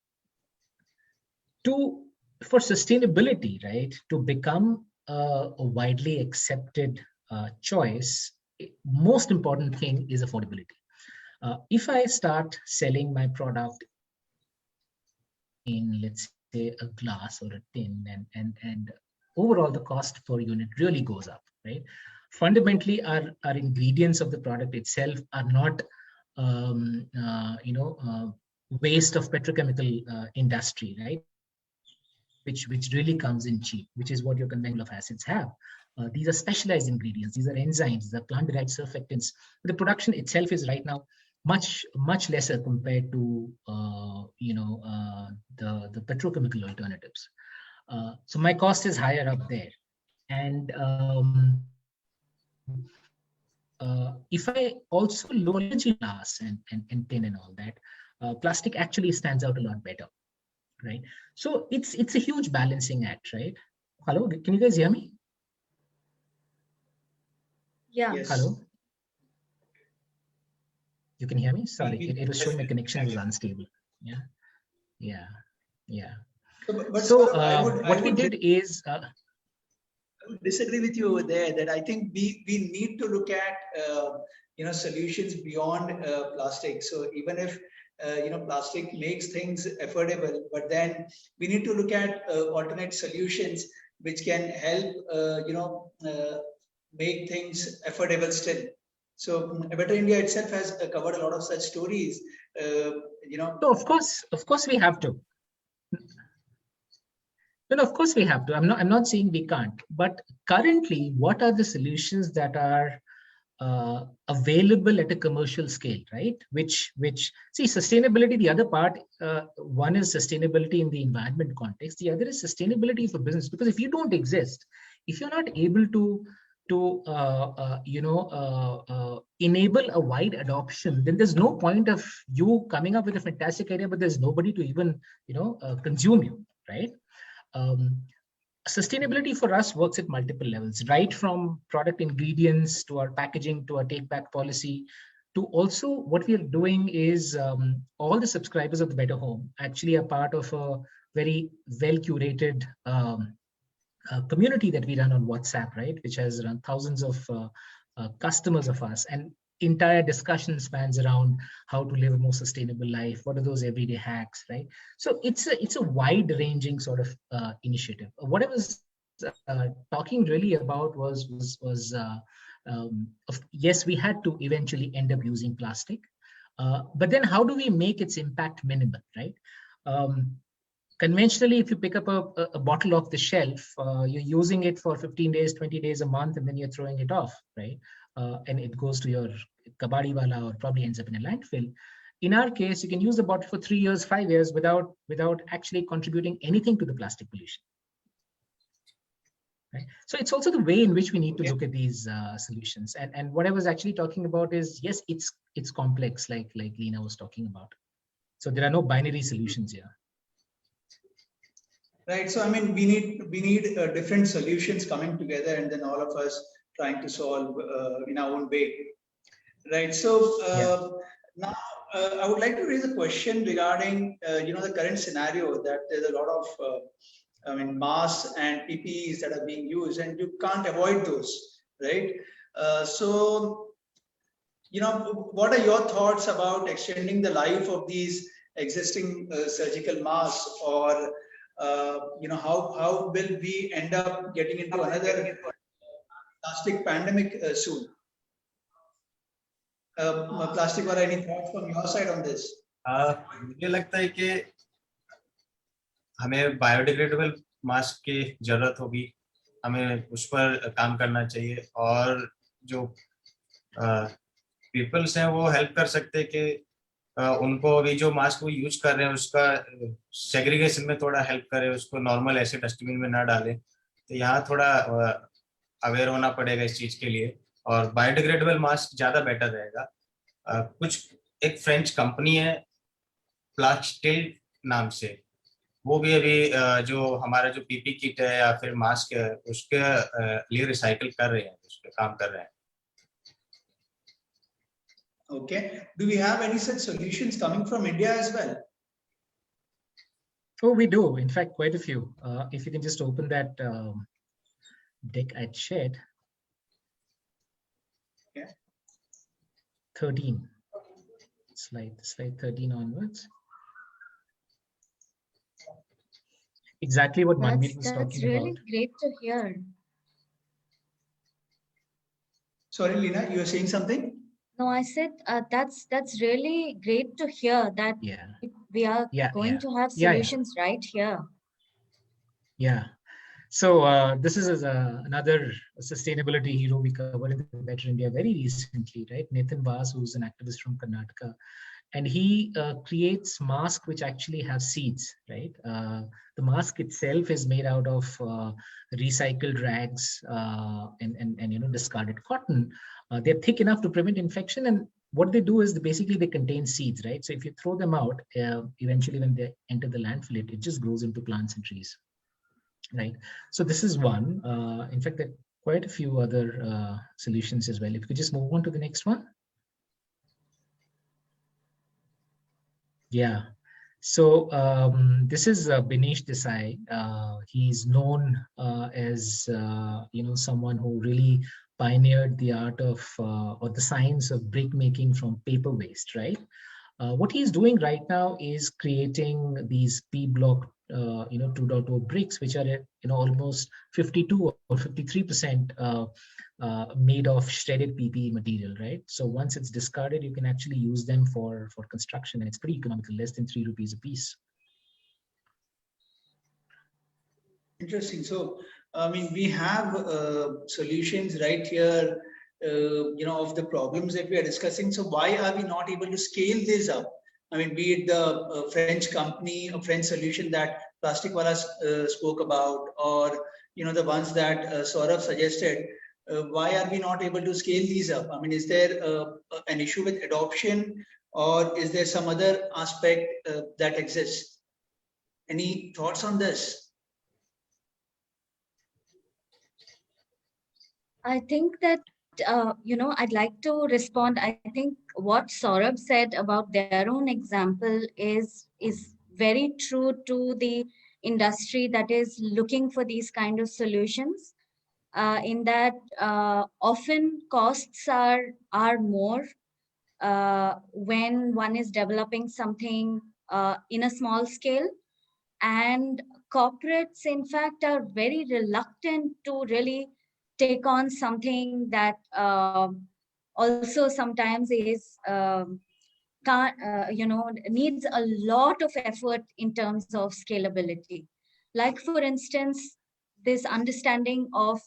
For sustainability, right, to become a widely accepted choice, most important thing is affordability. If I start selling my product in, let's say, a glass or a tin, and overall the cost per unit really goes up, right? Fundamentally, our ingredients of the product itself are not waste of petrochemical industry, right? Which really comes in cheap, which is what your conventional acids have. These are specialized ingredients. These are enzymes. These are plant-derived surfactants. But the production itself is right now much lesser compared to the petrochemical alternatives. So my cost is higher up there, and if I also lower glass and tin and all that, plastic actually stands out a lot better, right? So it's a huge balancing act, right? Hello, can you guys hear me? Yeah. Yes. Hello? You can hear me? Sorry, it was showing my connection was unstable. Yeah. So what we did is, I would disagree with you over there, that I think we need to look at solutions beyond plastic. So even if plastic makes things affordable, but then we need to look at alternate solutions which can help make things affordable still. So Better India itself has covered a lot of such stories. So of course we have to. No, of course we have to. I'm not saying we can't. But currently, what are the solutions that are available at a commercial scale, right? Which see, sustainability, the other part, one is sustainability in the environment context, the other is sustainability for business. Because if you don't exist, if you're not able to enable a wide adoption, then there's no point of you coming up with a fantastic idea, but there's nobody to even consume you, right? Sustainability for us works at multiple levels, right from product ingredients to our packaging to our take back policy, to also what we are doing is all the subscribers of the Better Home actually are part of a very well curated community that we run on WhatsApp, right, which has around thousands of customers of us, and entire discussion spans around how to live a more sustainable life. What are those everyday hacks, right? So it's a wide ranging sort of initiative. What I was talking really about yes, we had to eventually end up using plastic, but then how do we make its impact minimal, right? Conventionally, if you pick up a bottle off the shelf, you're using it for 15 days, 20 days, a month, and then you're throwing it off, right? And it goes to your kabadi wala or probably ends up in a landfill. In our case, you can use the bottle for 3 years, 5 years without actually contributing anything to the plastic pollution. Right? So it's also the way in which we need to look at these solutions. And what I was actually talking about is, yes, it's complex, like Lena was talking about. So there are no binary solutions here. Right. So I mean, we need different solutions coming together, and then all of us trying to solve in our own way. Right. So now I would like to raise a question regarding the current scenario, that there's a lot of masks and PPEs that are being used, and you can't avoid those, right? So what are your thoughts about extending the life of these existing surgical masks, or how will we end up getting into another plastic pandemic soon? Plastic, or any thoughts from your side on this? मुझे लगता है कि हमें biodegradable mask की जरूरत होगी, हमें उस पर काम करना चाहिए, और जो पीपल्स हैं वो हेल्प कर सकते हैं कि उनको अभी जो मास्क वो यूज कर रहे हैं उसका सेग्रीगेशन में थोड़ा हेल्प करे, उसको नॉर्मल ऐसे डस्टबिन में ना डालें। तो यहाँ थोड़ा अवेयर होना पड़ेगा इस चीज के लिए, और बायोडिग्रेडेबल मास्क ज्यादा बेटर रहेगा। कुछ एक फ्रेंच कंपनी है प्लास्टिल नाम से, वो भी अभी जो हमारा जो पीपी किट है या फिर मास्क है उसके लिए रिसाइकल कर रहे हैं, उस पर काम कर रहे हैं। Okay. Do we have any such solutions coming from India as well? Oh, we do. In fact, quite a few. If you can just open that deck I shared. Yeah. 13. Slide 13 onwards. Exactly what Manveer was talking about. That's really great to hear. Sorry, Lena, you were saying something? No, I said that's really great to hear that we are going to have solutions right here. Yeah. So this is another sustainability hero we covered in the Better India very recently, right? Nathan Vaz, who's an activist from Karnataka, and he creates masks which actually have seeds, right? The mask itself is made out of recycled rags and discarded cotton. They're thick enough to prevent infection, and what they do is basically they contain seeds, right? So if you throw them out, eventually when they enter the landfill, it just grows into plants and trees, right? So this is one. In fact, there are quite a few other solutions as well. If you could just move on to the next one. Yeah. So this is Binesh Desai. He's known as someone who really pioneered the art of or the science of brick making from paper waste, right? What he's doing right now is creating these P-block 2.0 bricks, which are almost 52 or 53% made of shredded PP material, right? So once it's discarded, you can actually use them for construction, and it's pretty economical, less than 3 rupees a piece. Interesting. So, I mean, we have solutions right here, of the problems that we are discussing. So why are we not able to scale this up? I mean, be it the French company, a French solution that Plastic Wala spoke about, or the ones that Saurabh suggested. Why are we not able to scale these up? I mean, is there an issue with adoption, or is there some other aspect that exists? Any thoughts on this? I think that I'd like to respond. I think what Saurabh said about their own example is very true to the industry that is looking for these kind of solutions. in that often costs are more when one is developing something in a small scale, and corporates in fact are very reluctant to really take on something that also sometimes is can't, needs a lot of effort in terms of scalability. Like for instance, this understanding of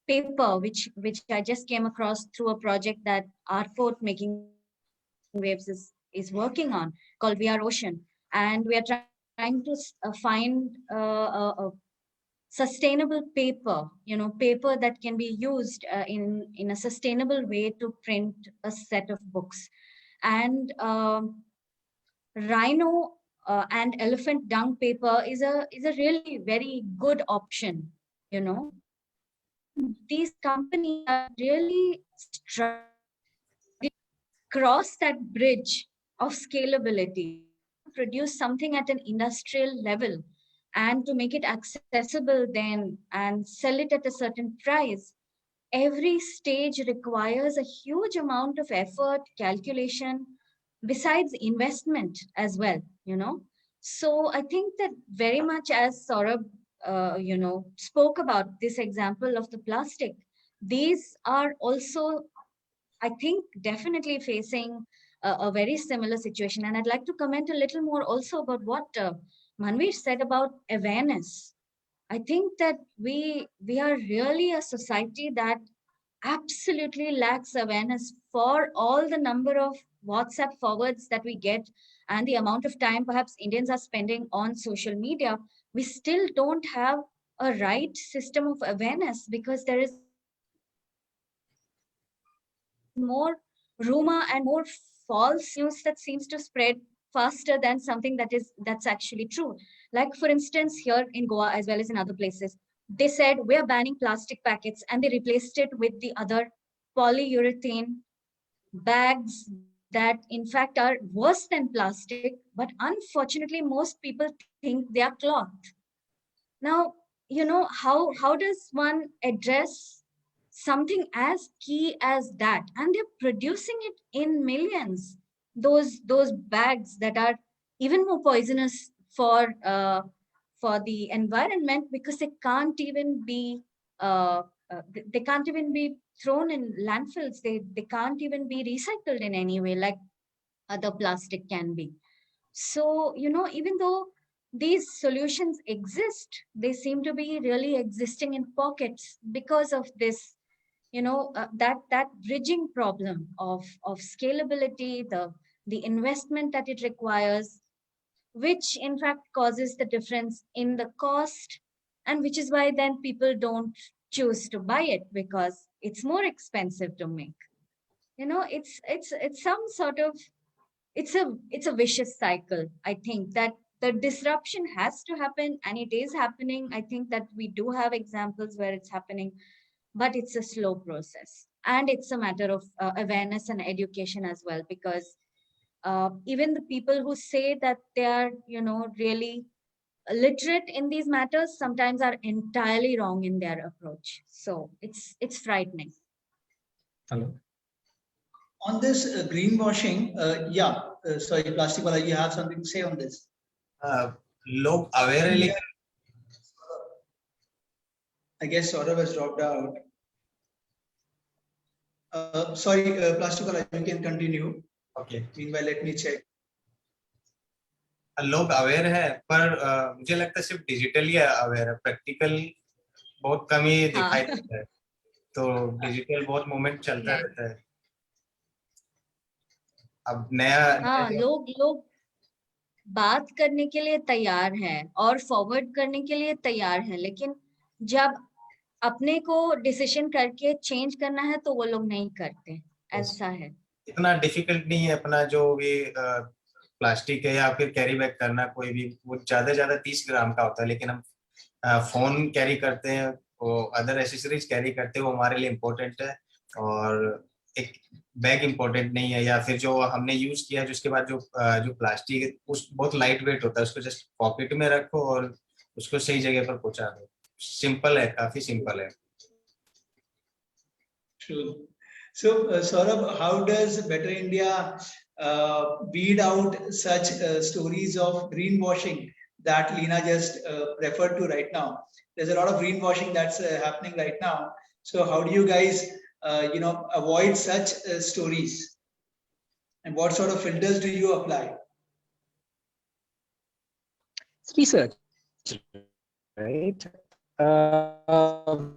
paper, which I just came across through a project that Artport Making Waves is working on, called We Are Ocean, and we are trying to find a sustainable paper, paper that can be used in a sustainable way to print a set of books. And rhino and elephant dung paper is a really very good option, and these companies are really struggling cross that bridge of scalability, to produce something at an industrial level and to make it accessible then and sell it at a certain price. Every stage requires a huge amount of effort, calculation, besides investment as well, So I think that very much as Saurabh, spoke about this example of the plastic, these are also, I think, definitely facing a very similar situation. And I'd like to comment a little more also about what Manveer said about awareness. I think that we are really a society that absolutely lacks awareness for all the number of WhatsApp forwards that we get and the amount of time perhaps Indians are spending on social media. We still don't have a right system of awareness because there is more rumor and more false news that seems to spread faster than something that's actually true. Like for instance, here in Goa as well as in other places, they said we are banning plastic packets and they replaced it with the other polyurethane bags that in fact are worse than plastic, but unfortunately most people think they are cloth. Now, how does one address something as key as that? And they're producing it in millions. Those bags that are even more poisonous for the environment because they can't even be thrown in landfills. They can't even be recycled in any way like other plastic can be. So, even though these solutions exist, they seem to be really existing in pockets because of this, that bridging problem of scalability, the investment that it requires, which in fact causes the difference in the cost, and which is why then people don't choose to buy it because it's more expensive to make. It's some sort of, it's a vicious cycle. I think that the disruption has to happen and it is happening. I think that we do have examples where it's happening, but it's a slow process and it's a matter of awareness and education as well, because even the people who say that they are really literate in these matters sometimes are entirely wrong in their approach. So it's frightening. Hello. On this greenwashing, sorry, Plastic Wala, you have something to say on this? लोग aware है Yeah. लेकिन I guess Saurabh has dropped out. Sorry, Plastic Wala, you can continue. okay. Meanwhile, let me check. लोग aware है पर मुझे लगता है सिर्फ डिजिटली अवेयर है, प्रैक्टिकल बहुत कम ही दिखाई देता है, तो डिजिटल बहुत मूवमेंट चलता रहता है. अब नया हाँ, लोग बात करने के लिए तैयार हैं और फॉरवर्ड करने के लिए तैयार हैं, लेकिन जब अपने को डिसीजन करके चेंज करना है तो वो लोग नहीं करते. ऐसा है. इतना डिफिकल्ट नहीं है अपना जो भी प्लास्टिक है या फिर कैरी बैग करना, कोई भी वो ज्यादा 30 ग्राम का होता है, लेकिन हम फोन कैरी करते हैं, वो अदर एसेसरीज कैरी करते हैं, वो हमारे लिए इम्पोर्टेंट है. और एक बैग इम्पोर्टेंट नहीं है, या फिर जो हमने यूज किया जिसके बाद जो प्लास्टिक उस बहुत लाइट वेट होता है, उसको जस्ट पॉकेट में रखो और उसको सही जगह पर पहुंचा दो. सिंपल है, काफी सिंपल है. True. So, Saurabh, how does Better India weed out such stories of greenwashing that Leena just referred to right now? There's a lot of greenwashing that's happening right now. So, how do you guys, avoid such stories? And what sort of filters do you apply? It's research, right? Saurabh,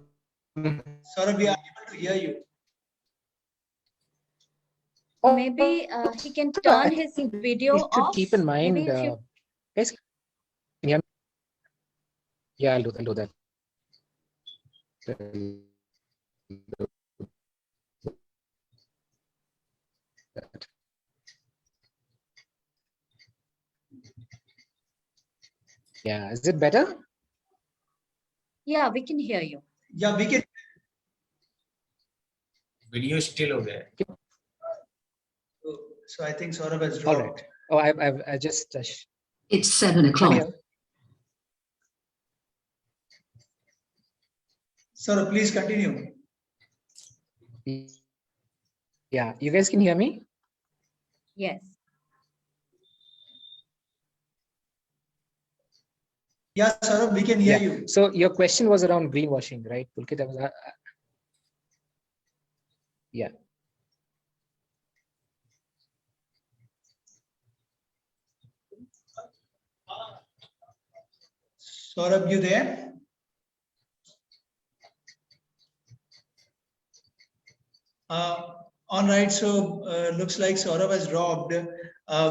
we are able to hear you. Maybe he can turn his video you should off. keep in mind, Maybe if you... guys, can you hear me? Yeah, I'll do that. Yeah, is it better? Yeah, we can hear you. Yeah, we can. Video still हो गया है. So I think Saurabh has dropped. All right. Oh, I just. It's 7 o'clock. Saurabh, please continue. Yeah, you guys can hear me? Yes. Yeah, Saurabh, we can hear you. So your question was around greenwashing, right, Pulkit? Yeah. Saurabh, you there? All right, so looks like Saurabh has dropped.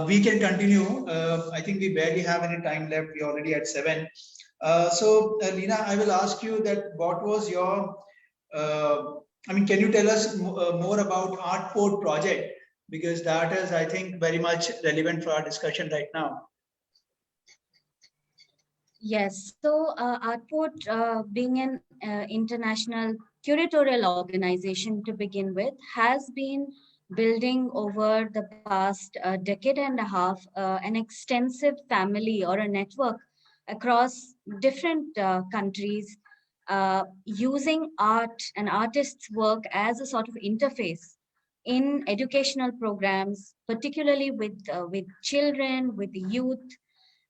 We can continue. I think we barely have any time left. We're already at 7. So, Leena, I will ask you that what was your, can you tell us more about Artport project? Because that is, I think, very much relevant for our discussion right now. Yes, so Artport, being an international curatorial organization to begin with, has been building over the past decade and a half an extensive family or a network across different countries, using art and artists' work as a sort of interface in educational programs, particularly with children, with the youth,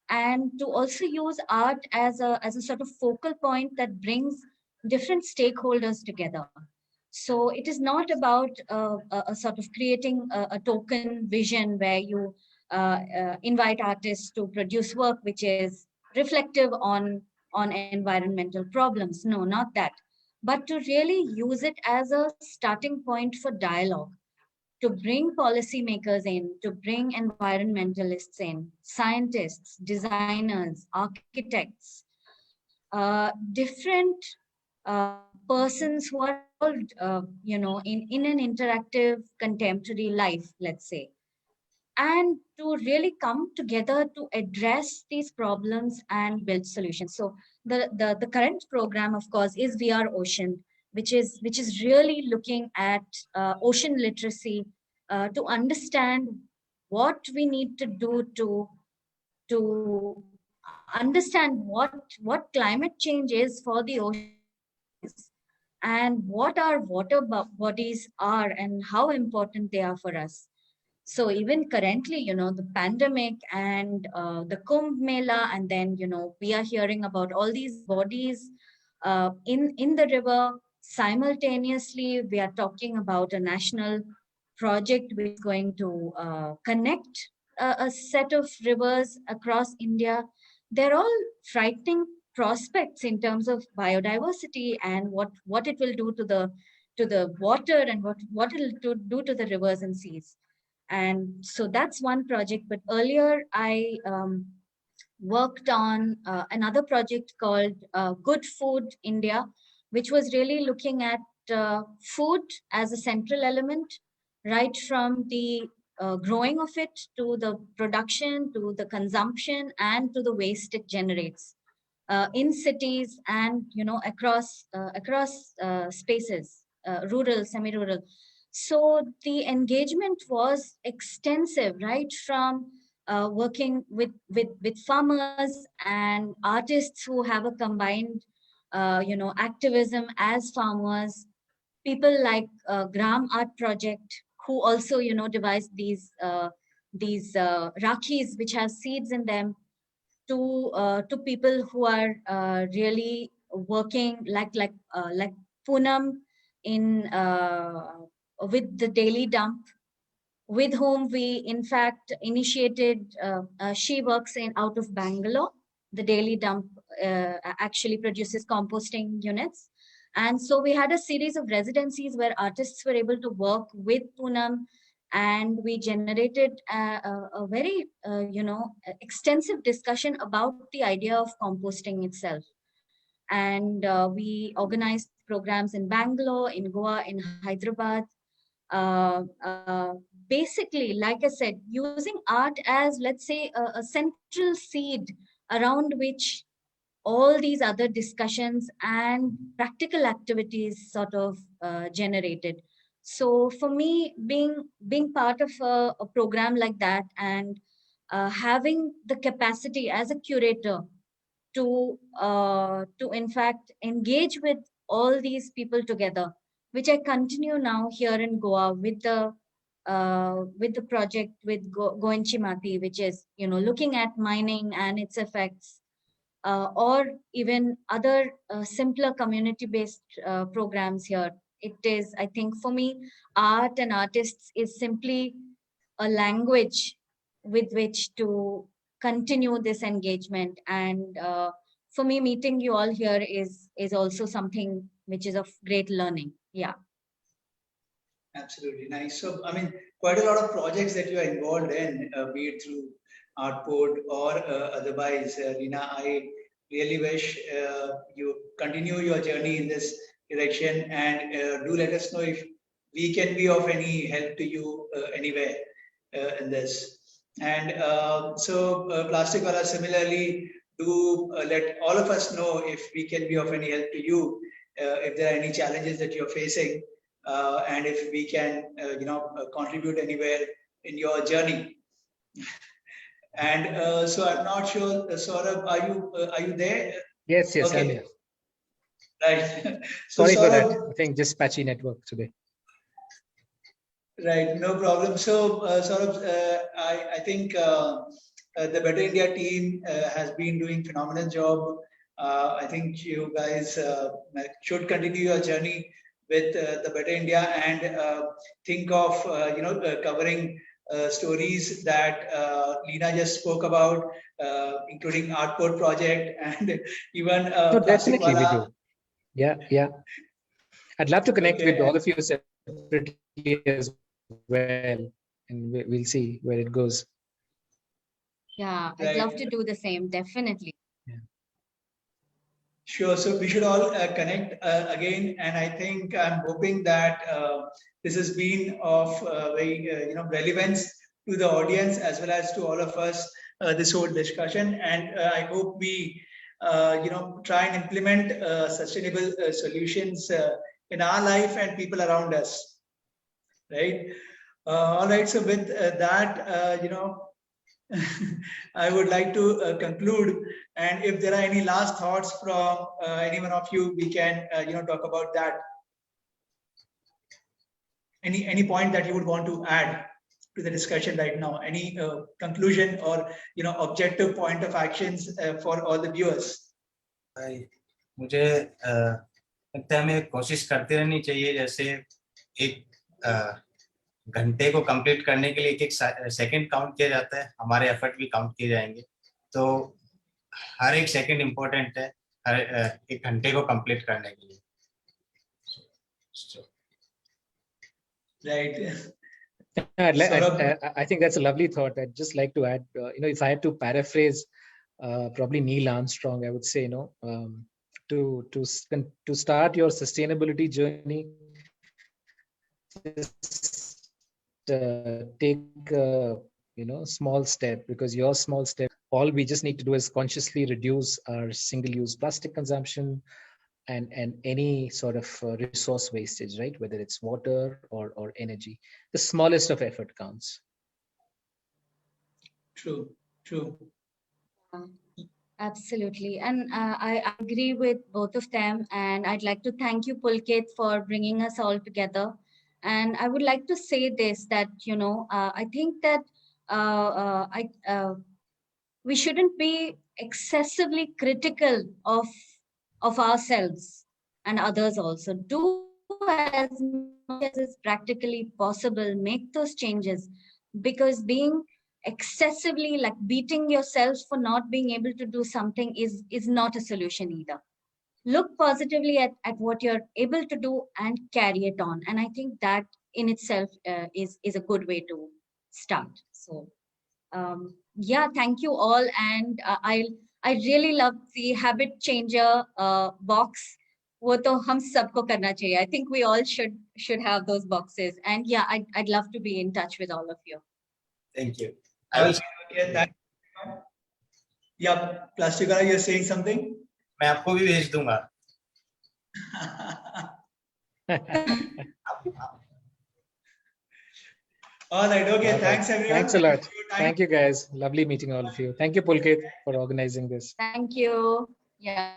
and to also use art as a sort of focal point that brings different stakeholders together. So it is not about a sort of creating a token vision where you invite artists to produce work which is reflective on environmental problems. No, not that. But to really use it as a starting point for dialogue, to bring policymakers in, to bring environmentalists in, scientists, designers, architects, different persons who are involved, in an interactive contemporary life, let's say, and to really come together to address these problems and build solutions. So the current program, of course, is VR Ocean, which is really looking at ocean literacy, to understand what we need to do to understand what climate change is for the oceans, and what our water bodies are and how important they are for us. So even currently, the pandemic and the Kumbh Mela, and then, we are hearing about all these bodies in the river. Simultaneously, we are talking about a national project which is going to connect a set of rivers across India. They're all frightening prospects in terms of biodiversity and what it will do to the water, and what it'll do to the rivers and seas. And so that's one project. But earlier I worked on another project called Good Food India, which was really looking at food as a central element, right from the growing of it to the production, to the consumption, and to the waste it generates in cities and, across spaces, rural, semi-rural. So the engagement was extensive, right from working with farmers and artists who have a combined activism as farmers, people like Gram Art Project, who also, devised these rakhis which have seeds in them, to people who are really working like Poonam in with the daily dump, with whom we in fact initiated. She works in out of Bangalore. The daily dump actually produces composting units, and so we had a series of residencies where artists were able to work with Poonam, and we generated a very extensive discussion about the idea of composting itself. And we organized programs in Bangalore, in Goa, in Hyderabad. uh, uh, Basically, like I said, using art as, let's say, a central seed around which all these other discussions and practical activities sort of generated. So for me, being part of a program like that, and having the capacity as a curator to in fact engage with all these people together, which I continue now here in Goa with the project with Goenchi Mati, which is looking at mining and its effects, or even other simpler community-based programs here. It is, I think, for me, art and artists is simply a language with which to continue this engagement. And for me, meeting you all here is also something which is of great learning. Yeah. Absolutely nice. So, I mean, quite a lot of projects that you are involved in, be it through Artport or otherwise. Lina, I really wish you continue your journey in this direction, and do let us know if we can be of any help to you anywhere in this. And Plastic Wala, similarly, do let all of us know if we can be of any help to you, if there are any challenges that you're facing, and if we can, contribute anywhere in your journey. And so I'm not sure, Saurabh, are you there? Yes, Okay. I'm here. Right. So Sorry for that. Saurabh, I think just patchy network today. right, no problem. So, Saurabh, I think the Better India team has been doing phenomenal job. I think you guys should continue your journey with the Better India, and think of covering stories that Lina just spoke about, including Artport project and even No, Plastic definitely we Wala. do. Yeah. I'd love to connect Okay, with all of you separately as well, and we'll see where it goes. Yeah, I'd right. love to do the same, definitely. Sure. So we should all connect again, and I think I'm hoping that this has been of very relevance to the audience as well as to all of us. This whole discussion, and I hope we try and implement sustainable solutions in our life and people around us. Right. All right. So with that, I would like to conclude, and if there are any last thoughts from any one of you, we can talk about that. Any point that you would want to add to the discussion right now? Any conclusion or objective point of actions for all the viewers? मुझे लगता है हमें कोशिश करते रहनी चाहिए, जैसे एक घंटे को कंप्लीट करने के लिए एक सेकंड काउंट किया जाता है, हमारे एफर्ट भी काउंट किए जाएंगे, तो हर एक सेकंड इम्पोर्टेंट है हर एक घंटे को कंप्लीट करने के लिए. Right. I think that's a lovely thought. I'd just like to add, if I had to paraphrase probably Neil Armstrong, I would say, to start your sustainability journey, just take a small step, because your small step, all we just need to do is consciously reduce our single-use plastic consumption and any sort of resource wastage, right? Whether it's water or energy, the smallest of effort counts. True. Absolutely. And I agree with both of them. And I'd like to thank you, Pulkit, for bringing us all together. And I would like to say this, that, I think that we shouldn't be excessively critical of ourselves and others also. Do as much as is practically possible, make those changes, because being excessively like beating yourself for not being able to do something is not a solution either. Look positively at what you're able to do and carry it on, and I think that in itself is a good way to start. So yeah, thank you all. And I really love the habit changer box. वो तो हम सबको करना चाहिए. I think we all should have those boxes. And yeah, I'd love to be in touch with all of you. Thank you. I will. Yeah, Plasticala, you're saying something? मैं आपको भी भेज दूंगा. All right. Okay. Thanks, everyone. Thanks a lot. Thank you, guys. Lovely meeting all of you. Thank you, Pulkit, for organizing this. Thank you. Yeah.